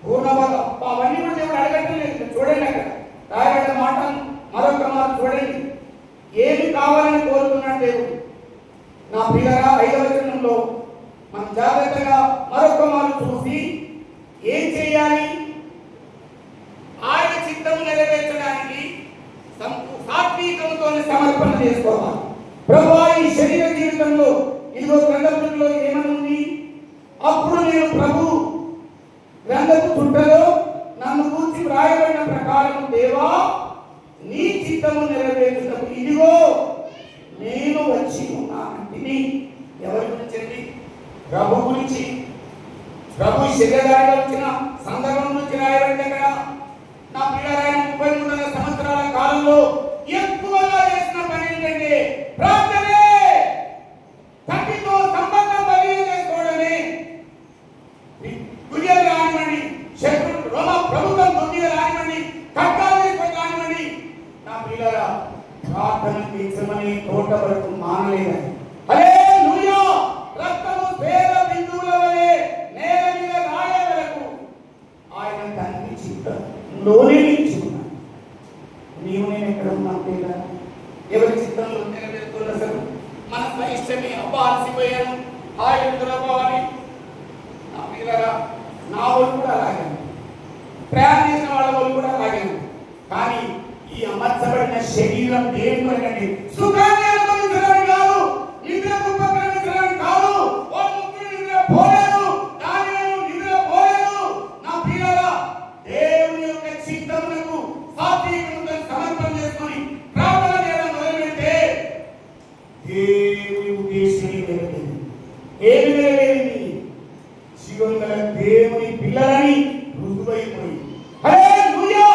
పూర్ణంగా అవన్నీ కూడా దేవుడు అడగట్లేదు. చూడండి, అక్కడ రాయబడిన మాట మరొక మాట చూడండి. ఏమి కావాలని కోరుతున్నాడు దేవుడు? నా పిల్లరా, 5వ వచనంలో మనం జాగ్రత్తగా మరొక మాట చూసి ఏం చేయాలి? ఆయన చిత్తము నెరవేర్చడానికి సాత్వికముతో సమర్పణ చేసుకోవాలి. ప్రభువా, ఈ శరీర జీవితంలో ఇదిగో గ్రంథపుటలో ఏమని ఉంది? అప్పుడు నేను ప్రభు గ్రంథపు చుట్టలో నన్ను కూర్చి వ్రాయబడిన ప్రకారం, దేవా నీ చిత్తము నెరవేర్చుటకు ఇదిగో నేను వచ్చి ఉన్నానంటే. ఎవరి గురించి? ప్రభు గురించి. ప్రభు శరీరధారిగా వచ్చిన సందర్భం గురించి రాయబడింది అక్కడ. నా పిల్లలైన 33 సంవత్సరాల కాలంలో ఎక్కువగా చేసిన పని ఏంటంటే ప్రార్థనే, తండ్రితో సంబంధం బలీయం చేసుకోవడమే. గుడియలు రానివ్వండి, శత్రుడు రోమ ప్రభుత్వం గుడియలు రానివ్వండి, కట్టాలి రానివ్వండి, నా పిల్లల ప్రార్థన తీర్చమని తోట వరకు మానలేదని. హల్లెలూయా! రక్తము పేద బిందువుల వలె నేల మీద రాయే వరకు ఆయన తండ్రి చిత్తంలోనే నిలిచుకున్నాడు. నీవు నేను ఎక్కడ ఉన్నాను లేదా? ఎవరి చిత్తంలో నెరవేరుతున్న అసలు మన ఇష్టమే. అబ్బా అలసిపోయాను, హాయి నిద్రపోవాలి. నా పిల్లరా, నా వాళ్ళు కూడా అలాగే ప్రయాణం చేసిన వాళ్ళ వాళ్ళు కూడా అలాగే ఉంది. కానీ ఈ అమర్చబడిన శరీరం దేని కొరకండి? సుఖాన్ని అనుభవించడానికి కాదు, నిద్రకు ఉపక్రమించడానికి కాదు. ఓ ముగ్గురు నిద్ర పోలేదు, దానియేలు నిద్ర పోలేదు. నా ప్రియులారా, దేవుని యొక్క చిత్తమునకు సాత్వికముతో సమర్పణ చేసుకొని ప్రార్థన చేయడం మొదలుపెడితే దేవుని ఉద్దేశం నెరవేరింది. ఏమి నెరవేరింది? జీవంగల దేవుని పిల్లలని రుజువైపోయింది. హల్లెలూయా!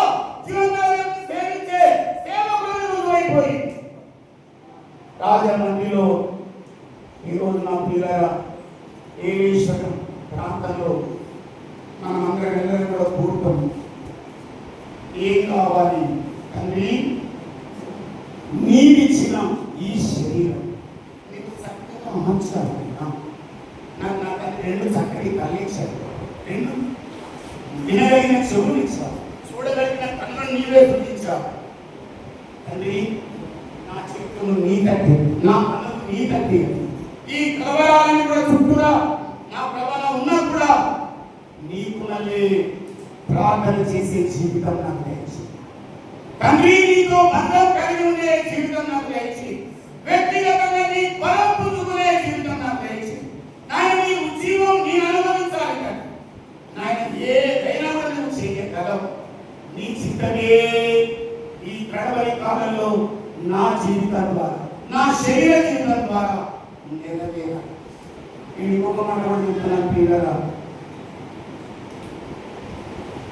జీవంగల సేవించే సేవకులను రుజువైపోయింది. రాజమండ్రిలో ఈరోజు నా పిల్లల ఏలేశ్వరం ప్రాంతంలో మనమందరం అందరం కూడా కూడుతాం. ఏం కావాలి తండ్రి? నీవిచ్చిన ఈ శరీరం నీకు చక్కగా అమర్చాలి. నాకు రెండు చక్కటి కళ్ళు ఇచ్చారు, రెండు వినగలిగిన చెవులు ఇచ్చావు, చూడగలిగిన కన్నులు నీవే చూపించావు. తండ్రి, నా చెట్టును నీ తట్టి, నా కన్నులు నీ తట్టి, ఈ కలవరాలను కూడా చుట్టూరా నా ప్రభావం ఉన్నా కూడా నీకు మళ్ళీ ప్రార్థన చేసే జీవితం నాకు దయచి. తండ్రి, నీతో బంధం కలిగి ఉండే జీవితం నాకు దయచి. వ్యక్తిగతంగా నీ బలం పుంజుకునే జీవితం నాకు దయచి. నాయన, నీ ఉద్యోగం నీ అనుభవించాలి కదా నాయన. ఏదైనా కూడా నువ్వు చేయగలవు. నీ చిత్తమే ఈ కడవరి కాలంలో నా జీవితం ద్వారా, నా శరీర జీవితం ద్వారా నెరవేరాలి. నేను ఇంకొక మాట కూడా చెప్తున్నాను ప్రియులారా.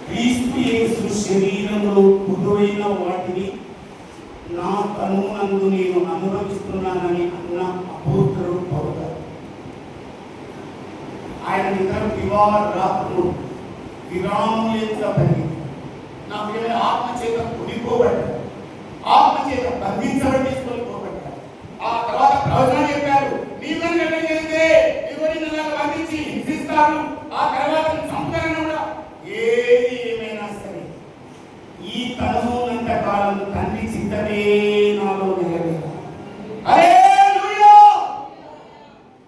క్రీస్తు యేసు శరీరంలో కుదువైన వాటిని నా కనునందు నేను అనుభవిస్తున్నానని అన్న అపోస్తలుడు పౌలు. ఆయన నిద్ర దివారాత్రులు విరామం లేకుండా పని నా పిల్లల ఆత్మ చేత కుడిపోబడ్డారు, ఆత్మ చేత బంధించబడి పోబడ్డారు. ఆ తర్వాత ప్రవచనం చెప్పారు, నీవని జరిగితే ఎవరిని బంధించి హింసిస్తారు, ఆ తర్వాత చంపుతారని కూడా. ఏది ఏమైనా సరే ఈ కనునంత కాలం తండ్రి చిత్తమే నాలో నెరవేరాలి. హల్లెలూయా!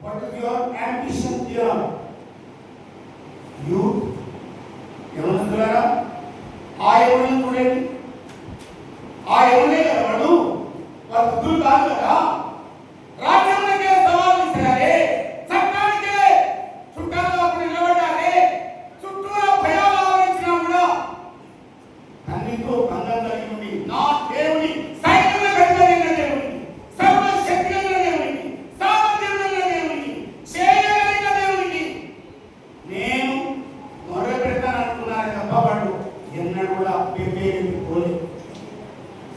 What is your ambition here? Youth, యవనస్తులారా, ఆ యవనం చూడండి. ఆ యవనే కదా వాడు, వాళ్ళ బుద్ధులు కాదు కదా. రాజ్యానికే సవాలు ఇస్తారే, చట్టానికే చుట్టాలు అప్పుడు నిలబడ్డారే, చుట్టూరా భయాలు ఆవరించినా కూడా తండ్రితో బంధం కలిగి ఉండి నా దేవుని సైన్యంలో కలిగిన దేవునికి, సర్వశక్తి కలిగిన దేవునికి, సామర్థ్యం కలిగిన దేవునికి, చేయగలిగిన దేవునికి నేను మొదలు పెడతాను అనుకున్నాను తప్ప వాడు ఎన్నడూ కూడా పెరిగేది పోలేదు.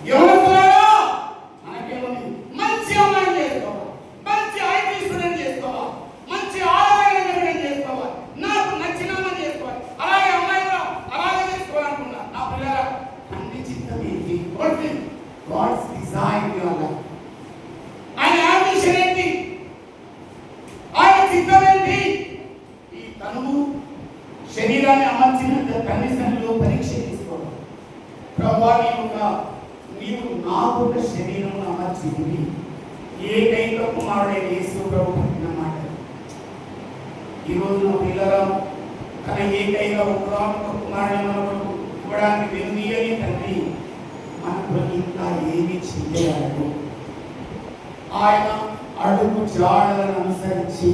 యవనస్తులారా, మనకేముంది? మంచి అమ్మాయిని చేసుకోవాలి, మంచి ఐటీ స్టూడెంట్ చేసుకోవాలి, మంచి ఆరోగ్యం చేసుకోవాలి, నాకు నచ్చిన అమ్మాయి చేసుకోవాలి, అలాగే అమ్మాయి కూడా అలాగే చేసుకోవాలనుకున్నా. నా పిల్లల అన్ని చిత్తం ఏంటి? God's design your life. ఆయన అంబిషన్ ఏంటి? ఆయన చిత్తం ఏంటి? ఈ తనువు శరీరాన్ని అమర్చిన తండ్రి సన్నిధిలో పరీక్ష తీసుకోవాలి. ప్రభువా, నీవు నాకు ఒక శరీరం అమర్చింది. ఏకైక కుమారుడైన యేసు ప్రభు పట్టిన మాట. ఈరోజు నా పిల్లల తన ఏకైక ఒకగానొక కుమారుడైన మనకు ఇవ్వడానికి వెనుదీయని తండ్రి మనకు ఇంకా ఏమి చెయ్యగలడు? ఆయన అడుగు జాడలను అనుసరించి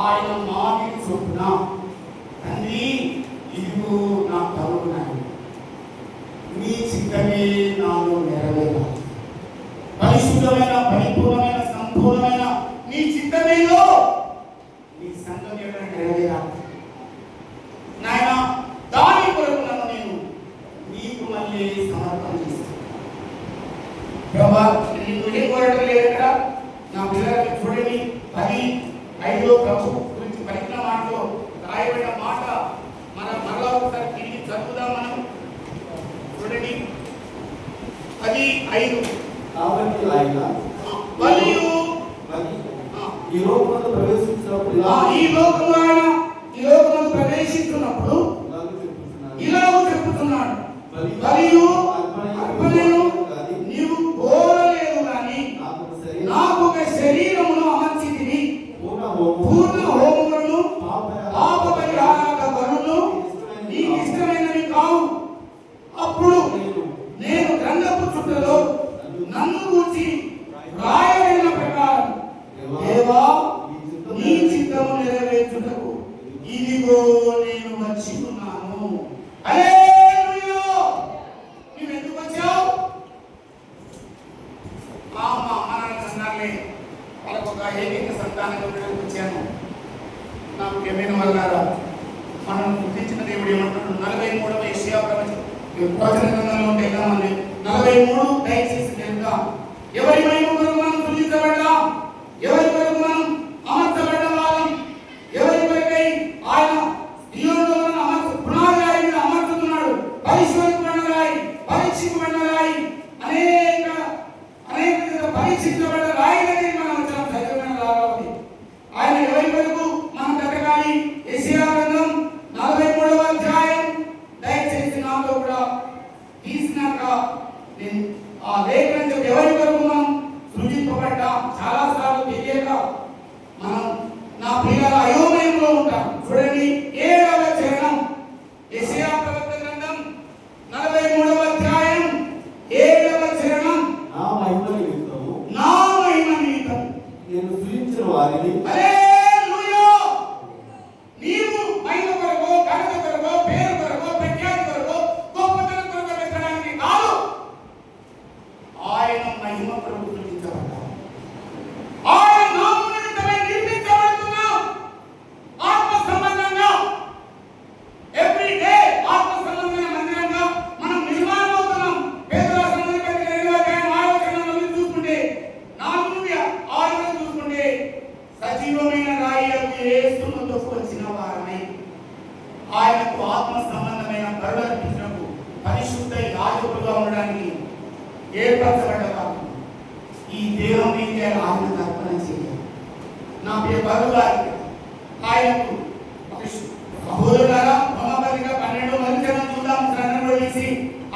ఆయన మాదిరి చొప్పున తండ్రి ఇదిగో నా తమ్ముడు, నీ చిత్తమే నాలో నెరవేరాలి. పరిశుద్ధమైన, పరిపూర్ణమైన, సంపూర్ణమైన నీ చిత్తమేలో నీ సంఘం యొక్క నెరవేరాలి. నాయన, దాని కొరకు నన్ను నేను నీకు మళ్ళీ సమర్పణ చేస్తాను. ప్రభా, నీకు ఏం కోరడం లేదు కదా. నా పిల్లలకి చూడండి, 10:5 ప్రభు గురించి పలికిన మాటలో రాయబడిన మాట మరలా ఒకసారి తిరిగి చదువుదాం మనం. చూడండి, 10:5. కాబట్టి ఆయన మరియు ఈ లోకమందు ప్రవేశించినప్పుడు ఇలాగూ చెప్పుతున్నాడు, మరియు అర్పణను నీవు కోరలేదు గాని నాకు ఒక శరీరమును అమర్చితివి, పూర్ణ హోమములను పాప పరిహారార్థ బలులను నీకు ఇష్టమైనవి కావు. నన్ను గూర్చి రాయబడిన ప్రకారం దేవా నీ చిత్తము నెరవేర్చుటకు ఇదిగో నేను వచ్చి ఉన్నాను. హల్లెలూయా. నీవు ఎందుకు వచ్చావు? మా అమ్మ అన్నారులే, వాళ్ళకు ఒక ఏకైక సంతానం ఉండడానికి వచ్చాను. నాకు ఏమైనా వల్లారా మనం గుర్తించిన దేవుడు ఏమంటున్నాడు? 43వ యెషయా ప్రవచన గ్రంథంలో ఉంటే ఎలా ఉంది? 43 దయచేసి తెలుగా. ఎవరి మహిమ కొరకు మనం సృజించబడ్డాం, ఎవరి కొరకు మనం అమర్చబడ్డ వాళ్ళం, ఎవరి కొరకై ఆయన సీయోనులో మనల్ని పునాది రాయి మీద అమర్చుతున్నాడు. పరిశోధించబడిన రాయి, పరీక్షించబడిన రాయి, అనేక పరీక్షించబడ్డ రాయి దగ్గర మనం వచ్చాం. సజీవమైన రాయి ఆయన ఎవరి కొరకు మనం బ్రతకాలి? యెషయా గ్రంథం 43వ అధ్యాయం దయచేసి నాతో కూడా తీసినాక నేను ఆ లేఖనం చెప్పి ఎవరి కొరకు మనం సృజింపబడ్డాం చాలా సార్లు తెలియక మనం నా పిల్లల అయోమయంలో ఉంటాం. చూడండి 7వ చరణం యెషయా ప్రవక్త గ్రంథం 43వ అధ్యాయం 7వ చరణం. నా మహిమ నిమిత్తము నేను సృజించిన వారిని హల్లెలూయా. నీవు మహిమ కొరకు, ఘనత కొరకు, పేరు కొరకు, ప్రఖ్యాతి కొరకు, గొప్పతనం కొరకు వెతకడానికి కాదు, ఆయన మహిమ కొరకు సృజించబడ్డావు. ఆయన నామము నిమిత్తమై నిర్మించబడుతున్నాం. ఆత్మ సంబంధంగా ఎవ్రీ డే ఆత్మ సంబంధమైన మందిరంగా మనం నిర్మాణం అవుతున్నాం. పేతురు రాసిన మొదటి పత్రిక 2వ అధ్యాయం 6వ వచనంలో మీరు చూసుకుంటే 4 నుండి 6 వరకు చూసుకుంటే సజీవమైన రాయిలకు యేసును వచ్చిన వారమై ఆయనకు ఆత్మ సంబంధమైన బలులు అర్పించినప్పుడు పరిశుద్ధ యాజకులుగా ఉండడానికి ఏర్పరచబడ్డవారు. ఈ దేహం మీద ఆయనకు అర్పణ చేయాలి. నా ప్రియ బలుగారు ఆయనకు సహోదరులారా, రోమాపత్రిక 12వ అధ్యాయం చూద్దాం. శ్రద్ధ వేసి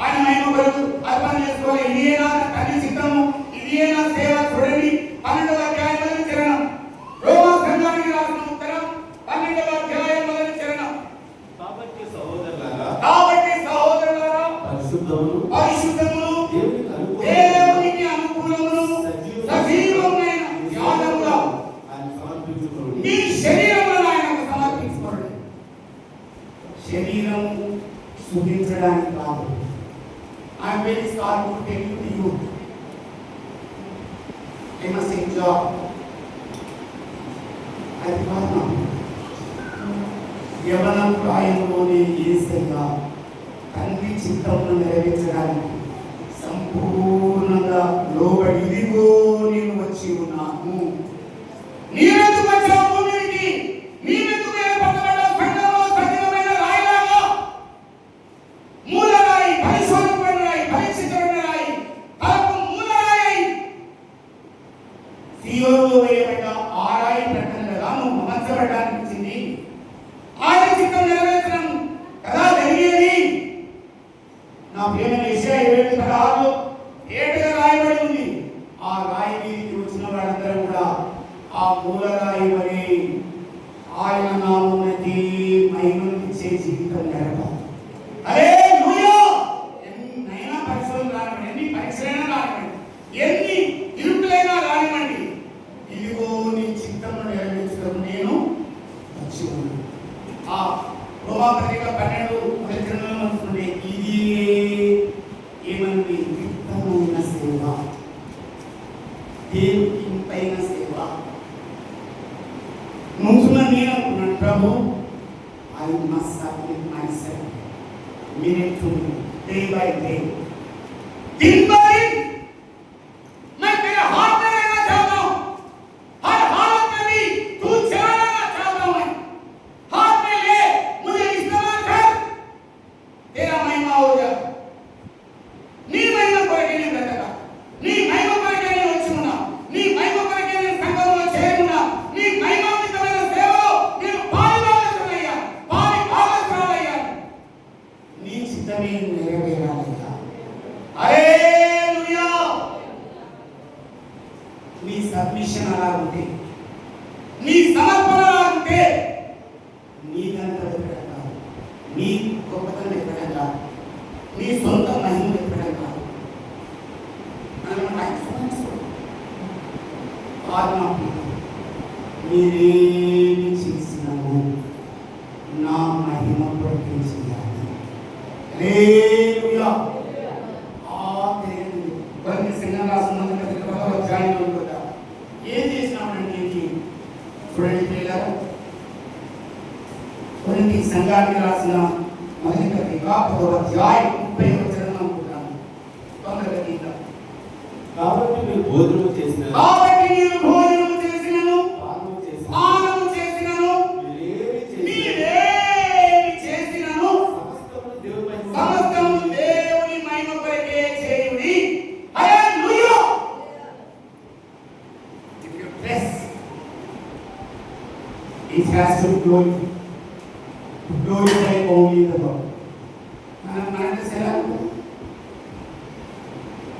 ఆయన మహిమ కొరకు అర్పణ చేసుకోవాలి. ఇదే నా తండ్రి చిత్తము, ఇదే నా సేవ. చూడండి 12వ అధ్యాయం 1వ చరణం. రోమా సంఘానికి రాసిన ఉత్తరం 12వ అధ్యాయం 1వ చరణం. కాబట్టి సహోదరులారా పరిశుద్ధమును దేవునికి అనుకూలమును సజీవమైన యాగముగా మీ శరీరములను ఆయనకు సమర్పించుకోండి. శరీరం సుఖించడానికి కాదు. I am very sorry to tell you to you, I must enjoy. అది కాదు. యవన ప్రాయంలోనే యేసయ్య తండ్రి చిత్తమును నెరవేర్చడానికి సంపూర్ణంగా లోబడి ఇదిగో నేను వచ్చి ఉన్నాను. నీవెందుకు వచ్చావు భూమికి? నీవెందుకు ఏర్పరచబడ్డావు? సంఘంలో సజీవమైన రాయిలాగా, మూలరాయి, పరిశోధించబడిన రాయి, పరీక్షించబడిన రాయి, తలకు మూలరాయి, సీయోనులో వేయబడ్డ ఆ రాయి ప్రకటనగా నువ్వు అమర్చబడ్డానికి వచ్చింది. ఆయన చిత్తం నెరవేర్చడం కదా జరిగేది. నా ప్రియమైన యెషయా 27:16 ఏటగా రాయబడి ఉంది. ఆ రాయి మీదకి వచ్చిన వారందరూ కూడా ఆ మూల రాయి వలె ఆయన నామమునకి మహిమనిచ్చే జీవితం గడపాలి. హల్లెలూయా. ఎన్నైనా పరిశోధన రానివ్వండి, ఎన్ని పరీక్షలైనా రానివ్వండి, ఎన్ని ఇరుకులైనా రానివ్వండి, ఇదిగో నీ చిత్తమును నెరవేర్చడం నేను వచ్చి ఉన్నాను. ఆ రోమాపత్రిక 12:1 అనుకుంటే ఇది ఏమంది? యుక్తమైన సేవ, దేవునికి పైన సేవ. ముందున నేను అనుకున్నాను, ప్రభు I must submit myself minute to minute, day by day, दिन ब दिन मैं तेरे हाथ में रहना चाहता हूँ. हर हालत में भी तू चलाना चाहता हूँ. मैं हाथ में ले, मुझे इस्तेमाल कर, तेरा महिमा हो जाए. నీ మహిమ కొరకే నేను బ్రతక, నీ మహిమ కొరకే నేను వచ్చి ఉన్నా, నీ మహిమ కొరకే నేను సంఘంలో చేరున్నా, నీ మహిమాన్వితమైన సేవలో నేను పాలిభాగస్తులయ్యా, పాలిభాగస్తురాలయ్యా. నీ చిత్తమే నెరవేరాలయ్యా. హల్లెలూయా. నీ సబ్మిషన్ అలా ఉంటే, నీ సమర్పణ అలా ఉంటే, నీ గంట ఎక్కడం కాదు, నీ గొప్పతనం ఎక్కడం కాదు, నీ సొంత మహిమ ఎక్కడం కాదు. మనం ఆజ్ఞాపించారు. మీరేమి చేసినాము నా మహిమ కొరకే చేయాలి. హల్లెలూయా. కొన్ని సంఘం రాస్తున్న అధ్యాయంలో కూడా ఏం చేసినామంటే చూడండి పిల్లలు, కొన్ని సంఘానికి రాసిన మొదటి పత్రిక 10వ అధ్యాయం 30వ వచనం అనుకుంటాను. తొందరగా తీద్దాం. కాబట్టి మీరు భోజనం చేసిన పానము చేసినను మీరేమి చేసినను సమస్తము దేవుని మహిమ కొరకే చేయుడి. హల్లెలూయా. If you bless, it has to glorify only the Lord. మన డ్రెస్ ఎలా ఉంటుంది?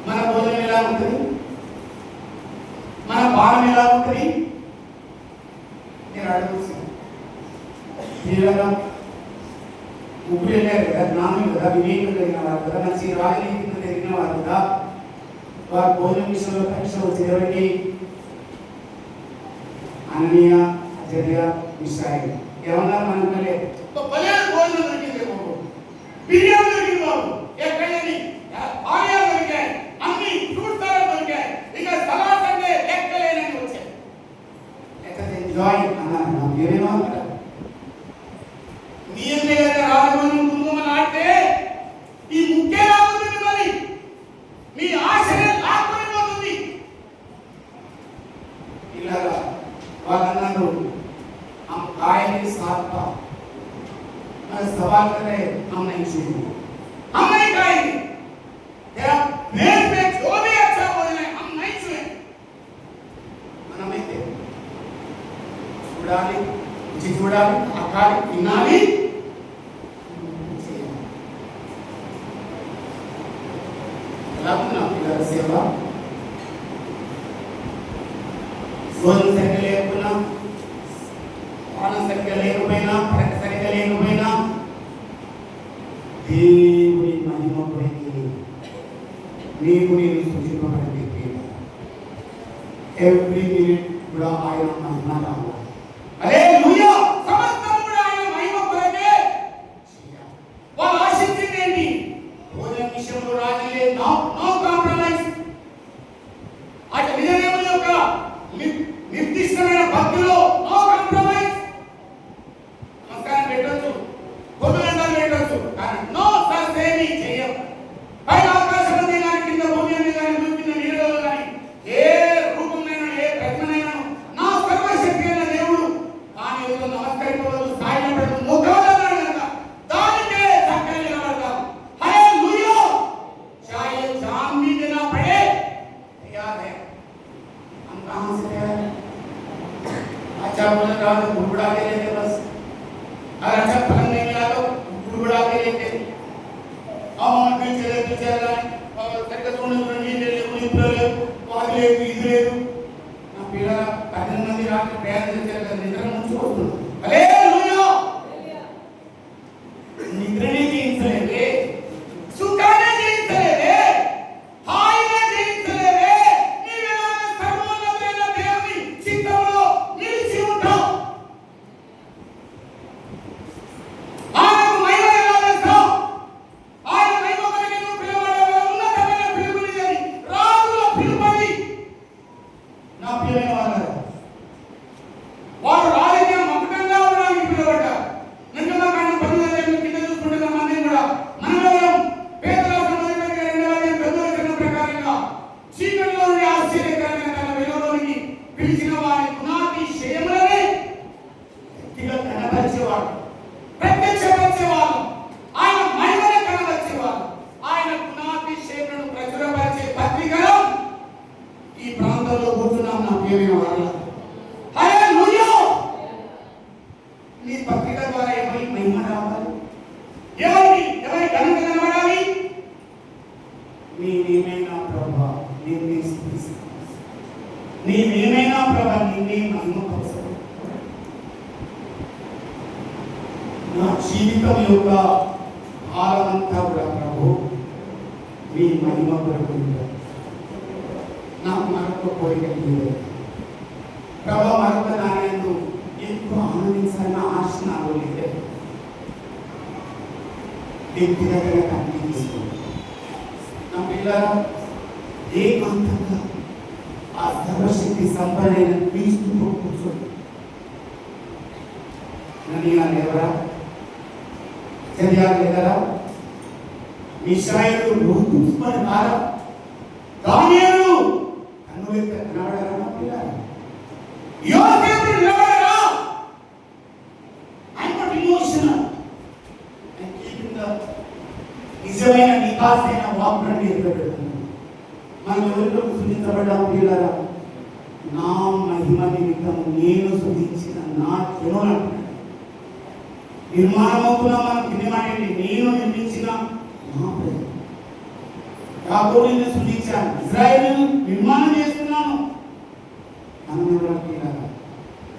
మన భోజనం ఎలా ఉంటుంది? మన పానం ఎలా ఉంటుంది? నేను అడుగుతున్నాను. పిల్లగా ముగ్గురు వెళ్ళారు కదా, జ్ఞానం కదా, వివేకం కలిగిన వారు కదా, మంచి రాజనీతిలో జరిగిన వారు కదా. వారు భోజనం విషయంలో పరీక్ష వచ్చేవారికి అననీయ, అజర్య, మిషాయిలు ఏమన్నారు? మనకలే భోజనం దొరికింది బాబు, బిర్యానీ దొరికింది బాబు, ఎక్కడని ఆలయాలు దొరికాయి, అన్ని ఫ్రూట్స్ దొరికాయి, ఇక సలాడ్స్ అంటే ఎక్కలేనని వచ్చాయి. ఎంజాయ్ అన్నారు. నాకు ఏమేమో అంటారు. నీ మీద రాజభవనం కుంకుమలాడితే ఈ ముక్కే రావుతుంది, మరి మీ ఆశనే లాక్కొని పోతుంది. ఇలాగా వాళ్ళన్నారు हम खाएंगे साथ का, मैं सवाल कर रहे हम नहीं छूएंगे, हम नहीं खाएंगे, तेरा पेट में जो भी अच्छा भोजन है हम नहीं छूएंगे. మనమైతే చూడాలి, రుచి చూడాలి, అక్కాలి, తినాలి. ఎలా ఉంది నా పిల్లల సేవ? భోజనం సరిగ్గా లేకున్నా, పానం సరిగ్గా లేకపోయినా, పడక సరిగ్గా లేకపోయినా, దేవుని మహిమ కొరకే నీకు నేను సూచింపబడింది. ఎవ్రీ మినిట్ కూడా ఆయన మహిమ కావాలి. హల్లెలూయా. సమస్తము కూడా ఆయన మహిమ కొరకే చేయాలి. వాళ్ళు ఆశించింది ఏంటి? భోజనం విషయంలో రాజీ లేదు. No compromise. అటు నిజదేవుని యొక్క నిర్దిష్టమైన భక్తిలో నో కాంప్రమైజ్. నమస్కారం పెట్టొచ్చు, భోజనాలు పెట్టొచ్చు, కానీ నో సర్సేమి చెయ్యం. పైన ఆకాశం ఉంది కానీ కింద భూమి ఉంది కానీ కింద నీళ్ళలో కానీ ఏ రూపమైన ఏ ప్రతిమనైనా నా సర్వశక్తి అయిన దేవుడు కానీ ఏదో నమస్కరింపదు, సాయం పడదు, ముఖాలన్నాడు కనుక దానికే చక్కగా నిలబడతాం. హల్లెలూయా. చాయే జాన్ भी देना पड़े तैयार है. हम कहां से तैयार हैं? अच्छा बोला था तो बुड़बुड़ा के लेते बस, और अच्छा फल नहीं मिला तो बुड़बुड़ा के लेते. हम पीछे और सरिग्गा చూడండి, నీళ్ళు లేవు, ఇప్పుడు లేవు, అది లేదు, ఇది లేదు. నా పిల్లల 10 మంది రాత్రి ప్రయాణం చేశారు, నిద్ర ముంచుకుంటున్నారు. హల్లెలూయా. నిద్రనే జయించలేదే, సుఖాన్ని జయించలేదే, హాయిగా జయించలేదే. నీవేనా సర్వోన్నతమైన దేవుని చిత్తంలో నిలిచి ఉంటావు. ఆయనకు మహిమ ఎలా చేస్తావు? ఆయన మహిమ కొరకే నువ్వు పిలువబడ్డావు. ఉన్నతమైన పిలుపునిది, రాజుల పిలుపది. నా ప్రియమైన వారు, వారు రాజకీయ మకుటంగా ఉండడానికి పిలువబడ్డారు. నిర్గమకాండం 19 కింద చూసుకుంటున్న మంది కూడా మనవరం పేదరాజు మొదటి 2 వచనం ప్రకారంగా చీకటిలో నుండి ఆశ్చర్యకరమైన తన వెలుగులోనికి పిలిచిన వారి గుణాతిశయములనే వ్యక్తిగా కనపరిచేవాడు, ప్రత్యక్షపరిచేవాడు, ఆయన మహిమను కనపరిచేవాడు, ఆయన గుణాతిశయములను ప్రచురపరిచే పత్రికలు ఈ ప్రాంతంలో కూర్చున్నాం. నా ప్రియమైన వారు, హల్లెలూయా. నీ పత్రిక ద్వారా ఎవరి మహిమ రావాలి? ఎవరి ఘనత కనబడాలి? నీవేమైనా ప్రభా నిన్నే స్తుతిస్తాను, నీవేమైనా ప్రభా నిన్నే మహిమపరచు. నా జీవితం యొక్క భారమంతా కూడా ప్రభు మీ మహిమ కొరకు. నాకు మరొక కోరిక ప్రభావ మరొక దాని యందు ఎక్కువ ఆనందించాలన్న ఆశ నాలో లేదు. వ్యక్తిగతంగా కంపెనీ తీసుకోండి. నా పిల్లల ఏకాంతంగా ఆ సర్వశక్తి సంపన్నైన క్రీస్తుతో కూర్చోండి. నన్ను ఎవరా చర్యాలు ఎదరా మిషాయిలు రూపుని కాలం దానియేలు కన్నులెత్త కనబడరా పిల్లలు యోసేపు నిలబడరా. I'm not emotional. I'm keeping the నిజమైన నికాసైన వాక్యాన్ని ఎదురుపెడుతున్నాను. మనం ఎవరిలో సృజించబడ్డాం పిల్లరా? నా మహిమ నిమిత్తం నేను సృజించిన నా జనులను నిర్మాణమవుతున్నా మనం కింది మాటండి, నేను నిర్మించిన నా ప్రజలు. యాకోబుని సృజించాను, ఇశ్రాయేలును నిర్మాణం చేస్తున్నాను. మనం ఎవరికి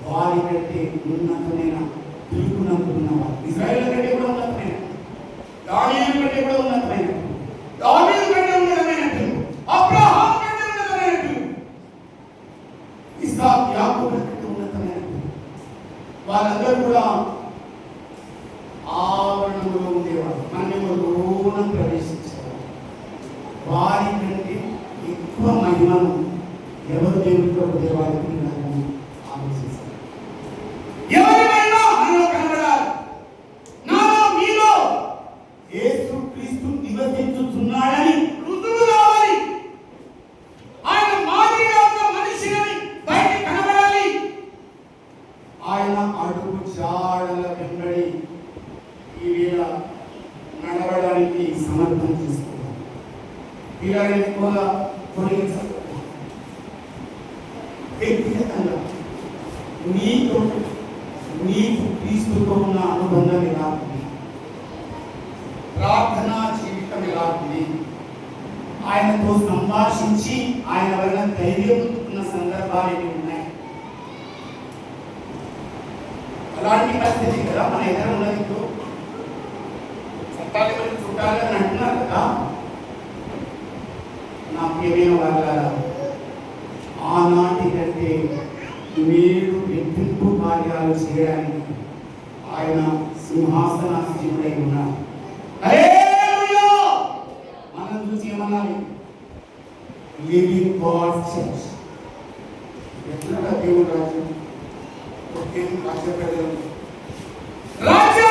వారి కంటే ఉన్నతమైన పిలుపునందుకున్నవారు. ఇశ్రాయేలు కంటే కూడా ఉన్నతమైన, దానియేలు కంటే కూడా ఉన్నతమైన, దావీదు కంటే ఉన్నతమైన పిలుపు, అబ్రహాం కంటే ఉన్నతమైన పిలుపు, ఇస్సాకు యాకోబు కంటే ఉన్నతమైన పిలుపు. వాళ్ళందరూ కూడా ఆవరణంలో ఉండేవారు, మన్యములోన ప్రవేశించేవారు. వారి కంటే ఎక్కువ మహిమను ఎవరు దేవుడితో దేవాలయం ఆలోచిస్తారు. ఎవరి మహిమ మనలో కనబడాలి. నాలో మీలో యేసు క్రీస్తు నివసించుచున్నాడని రుజువు కావాలి. ఆయన మాదిరిగా ఉన్న మనిషిని బయట కనబడాలి. ఆయన అడుగు జాడల వెంబడి ఈ వేళ నడవడానికి సమర్థం చేసుకోవాలి. వీళ్ళని ఎక్కువగా తొలగించాలి. వ్యక్తిగతంగా నీకు క్రీస్తుతో ఉన్న అనుబంధం ఎలా ఉంది? ప్రార్థనా జీవితం ఎలా ఉంది? ఆయనతో సంభాషించి ఆయన వల్ల ధైర్యం ఉన్న సందర్భాలు ఏమి ఉన్నాయి? అలాంటి పరిస్థితి కదా మన ఎదురు ఉన్నది. ఇప్పుడు చట్టాలు ఎవరికి చుట్టాలని అంటున్నారు కదా. నా ప్రియమైన వాళ్ళ ఆనాటి కంటే మీరు రెట్టింపు కార్యాలు చేయడానికి ఆయన సింహాసనాసీనుడై ఉన్నారు. హల్లెలూయా! మనం చూసి ఏమన్నాలి? Living God church. ఎట్లా దేవుడు రాజు రాజ్య ప్రజలు రాజ్య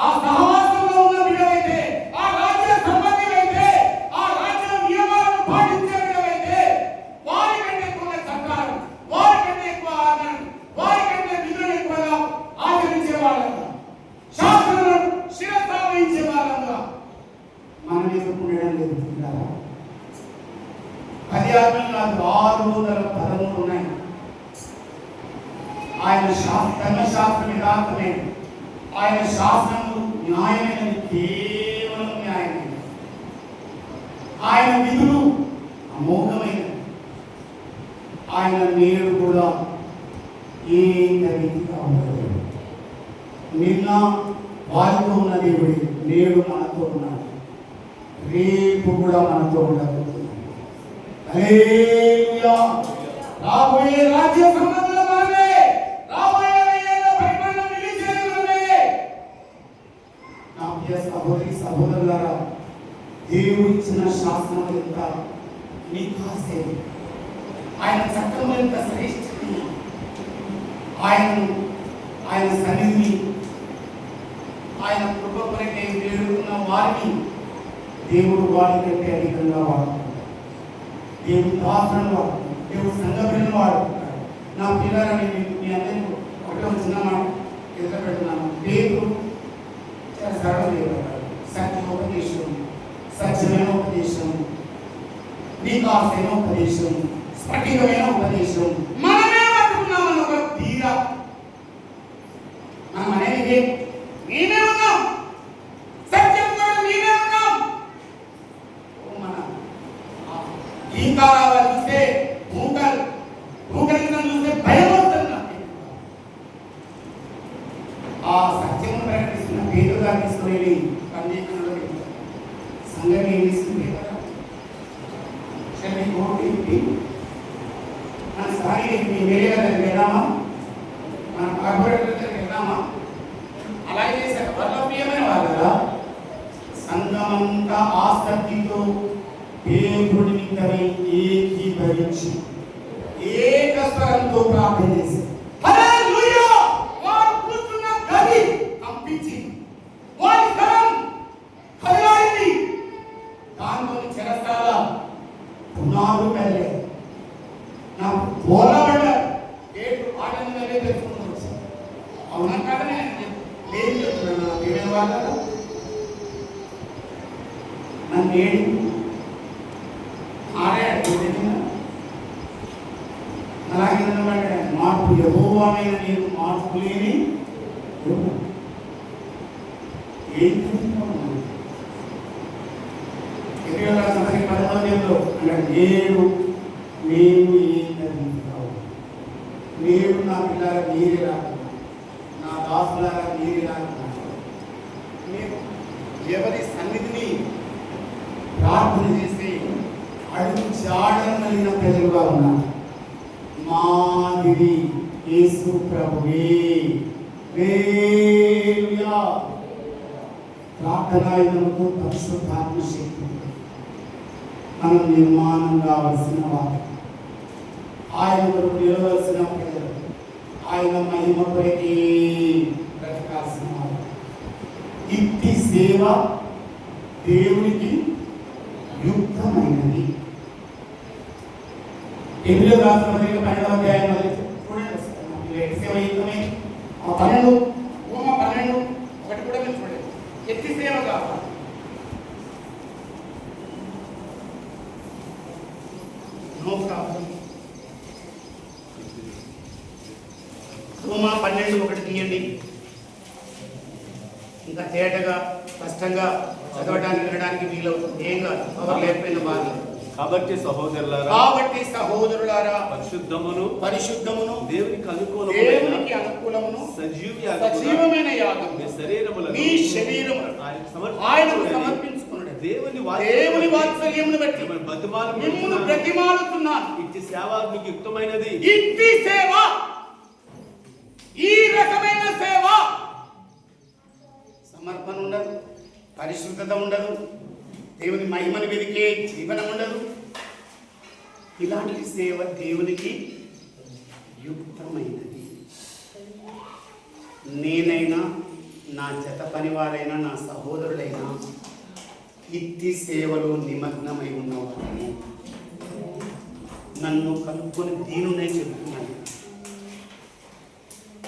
ఆ సహవాసంలో ఉన్న బిడ్డవైతే, ఆ రాజ్య సంబంధివైతే, ఆ రాజ్య నియమాలను పాటించే బిడ్డవైతే వారి కంటే ఎక్కువ చట్టాలు, వారి కంటే ఎక్కువ ఆజ్ఞలు, వారి కంటే విధులను ఎక్కువగా ఆచరించే వాళ్ళంగా, శాస్త్రాలను శిరసావహించే వాళ్ళంగా మనం ఎదుర్కొనడం లేదు. 10 ఆజ్ఞలు కాదు, 613 ఉన్నాయి. ఆయన ధర్మశాస్త్రం యథార్థమే, ఆయన శాస్త్రము న్యాయమైనది, కేవలం న్యాయమైనది. ఆయన విధులు అమోఘమైనది. ఆయన నేడు కూడా ఏకరీతిగా ఉండదు. నిన్న వారితో ఉన్న దేవుడి నేడు మనతో ఉన్నాడు, రేపు కూడా మనతో ఉండబోతున్నాడు. హల్లెలూయా! రాబోయే రాజ్య సంబంధాల మనమే, రాబోయే పరిపాలన నిలిచేది మనమే. నా ప్రియ సహోదరి సహోదరులారా, దేవుడు ఇచ్చిన శాస్త్రం ఎంత నికాసే, ఆయన చట్టం ఎంత శ్రేష్ఠి, ఆయన సన్నిధిని, ఆయన కృప కొరకే వేడుకున్న వారిని దేవుడు వారి కంటే అధికంగా వాడుకుంటాడు. దేవుడు దాసులను వాడుకుంటాడు, దేవుడు సంఘటనను వాడుకుంటాడు. నా పిల్లలని మీ అందరికీ ఒకటే చిన్న మాట ఎదురు పెడుతున్నాను. దేవుడు చాలా సరళ సత్యోపదేశం, సత్యమైన ఉపదేశం, నీకాసైన ఉపదేశం, స్ఫటికమైన ఉపదేశం మనమే పట్టుకున్నామని ఒక తీరా. మనం అనేది నేనే ఉన్నాం, సత్యం కూడా నేనే ఉన్నాం. మన లీకారాలు చూస్తే భూకరించడం చూస్తే భయం వస్తుంది. ఆ సత్యం ప్రకటిస్తున్న పేరుగా తీసుకుని కండీకరణలో సంఘం ఏం తీసుకుంటే కదా మన స్థానిక వేరే దగ్గరికి వెళ్దామా, మన కార్పొరేటర్ దగ్గరికి వెళ్దామా? అలాగే చేశారు. వాళ్ళ ప్రియమైన వాళ్ళు కదా. సంఘమంతా ఆసక్తితో దేవుడి నిమిత్తమై ఏకీభవించి ఏకస్వరంతో ప్రార్థన చేసి హల్లెలూయా వారు కూర్చున్న గది కంపించి వారి స్థలం కదిలాడింది. దాంతో చెరసాల పునాదు కదిలే నాకు పోరాడారు. గేటు ఆటంగానే తెలుసుకుంటూ వచ్చాను. అవునా కాదనే లేదు చెప్తున్నాను. ఏమైనా వాళ్ళ నన్ను ఏడు ఆడాడు. అలాగే మార్పు యెహోవామైన నేను మార్పు లేని ఏం చెప్తున్నాను? 11 అన్నాడు, నేను ఏం జరిగించావు, నేను నా పిల్లల మీరే రాకున్నా, నా దాసులారా మీరే రాకున్నా, నేను ఎవరి సన్నిధిని ప్రార్థన చేసి అడుగు చాడమలిన ప్రజలుగా ఉన్నారు. మాదిరి యేసు ప్రభువే. హల్లెలూయా. ప్రార్థనాయుధముతో పరిశుద్ధాత్మ శక్తి మనం నిర్మాణం కావలసిన వారు, ఆయన కొరకు నిలవలసిన ప్రజలు, ఆయన మహిమ కొరకే బ్రతకాల్సిన వారు. ఇట్టి సేవ దేవునికి యుక్తమైనది. ఎనిమిదో రాష్ట్ర 12వ అధ్యాయం చూడండి. సేవ యుక్తమే. 12 ఒకటి కూడా మీరు చూడండి. ఎత్తి సేవ కావాలి. రోమా 12:1 తీయండి. ఇంకా తేటగా స్పష్టంగా చదవడానికి వినడానికి వీలవుతుంది. ఏం కాదు, పవర్ లేకపోయిన బాధ. కాబట్టి సహోదరులారా పరిశుద్ధమును దేవునికి అనుకూలమును సజీవమైన యాగం మీ శరీరములను ఆయనకు సమర్పించుకున్నాడు. దేవుని వాత్సల్యమును బట్టి మిమ్మును బ్రతిమాలుతున్నాను. ఇట్టి సేవ మీకు యుక్తమైనది. ఇట్టి సేవ, ఈ రకమైన సేవ సమర్పణ ఉండదు, పరిశుద్ధత ఉండదు, దేవుని మహిమను వెదికే జీవనం ఉండదు. ఇలాంటి సేవ దేవునికి యుక్తమైనది. నేనైనా, నా జత పనివారైనా, నా సహోదరులైనా ఇట్టి సేవలో నిమగ్నమై ఉన్నవారు నన్ను కనుక్కొని దీనునే చెబుతున్నాను.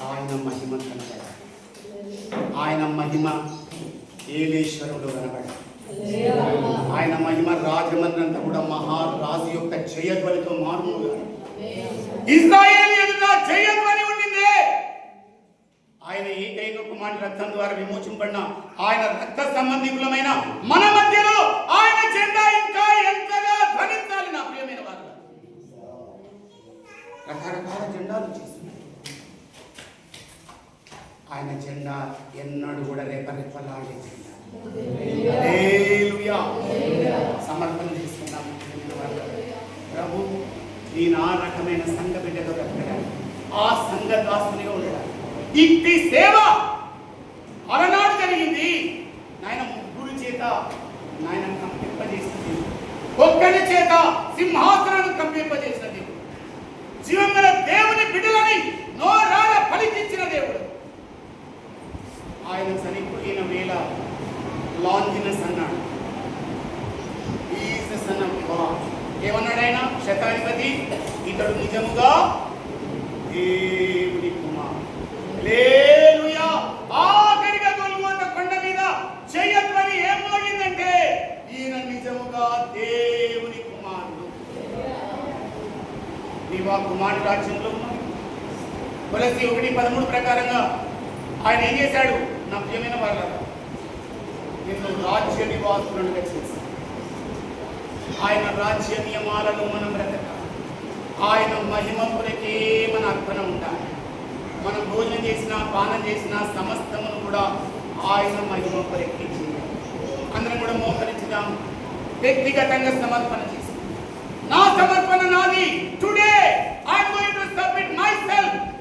ఆయన మహిమ కనబడాలి. ఆయన మహిమ ఏలేశ్వరుడు కనబడాలి. ఆయన మహిమ రాజమండ్రంతా కూడా మహారాజు యొక్క జయధ్వనితో మారుమోగా ఇశ్రాయేలు ఎదుట జయధ్వని ఉండిందే. ఆయన ఏకైక కుమారుని రక్తం ద్వారా విమోచింపడిన ఆయన రక్త సంబంధికులమైన మన మధ్యలో ఆయన జెండా ఇంకా ఎంతగా ధ్వనించాలి. నా ప్రియమైన వారు, రకరకాల జెండాలు చేస్తున్నారు. ఆయన జెండా ఎన్నడూ కూడా రెపరెపలాడే జెండా. హల్లెలూయా. సమర్పణ చేసుకున్నాం. ప్రభు, నేను ఆ రకమైన సంఘ బిడ్డగా బ్రతకడానికి, ఆ సంఘ దాసునిగా ఉండడానికి ఇట్టి సేవ అలనాడు జరిగింది. నాయన ముగ్గురు చేత నాయన కంపింపజేసింది, ఒక్కరి చేత సింహాసనాన్ని కంపింపజేసిన దేవుడు, జీవముల దేవుని బిడ్డలని నోరార పలికించిన దేవుడు. ఆయన చనిపోయిన వేళ లాంజినస్ అన్నాడు. Is the son of God. ఏమన్నాడు ఆయన? శతాధిపతి, ఇతడు నిజముగా దేవుని కుమారుడు. హల్లెలూయా. ఆఖరిగా గొల్గొతా కొండ మీద జయధ్వని ఏం మోగిందంటే ఈయన నిజముగా దేవుని కుమారుడు. నీవా కుమారుడు రాజ్యంలో ఉన్నాడు. కొలస్సీ 1:13 ప్రకారంగా ఆయన ఏం చేశాడు? నా ప్రియమైన వారలారా, నిన్ను రాజ్య నివాసులుగా చేశాడు. ఆయన రాజ్య నియమాలను మనం బ్రతకాలి. ఆయన మహిమ కొరకే మన అర్పణ ఉండాలి. మనం భోజనం చేసినా, పానం చేసినా సమస్తమును కూడా ఆయన మహిమ కొరకే చేయాలి. అందరం కూడా మోకరించుదాం, వ్యక్తిగతంగా సమర్పణ చేస్తాం. నా సమర్పణ నాది. Today I am going submit myself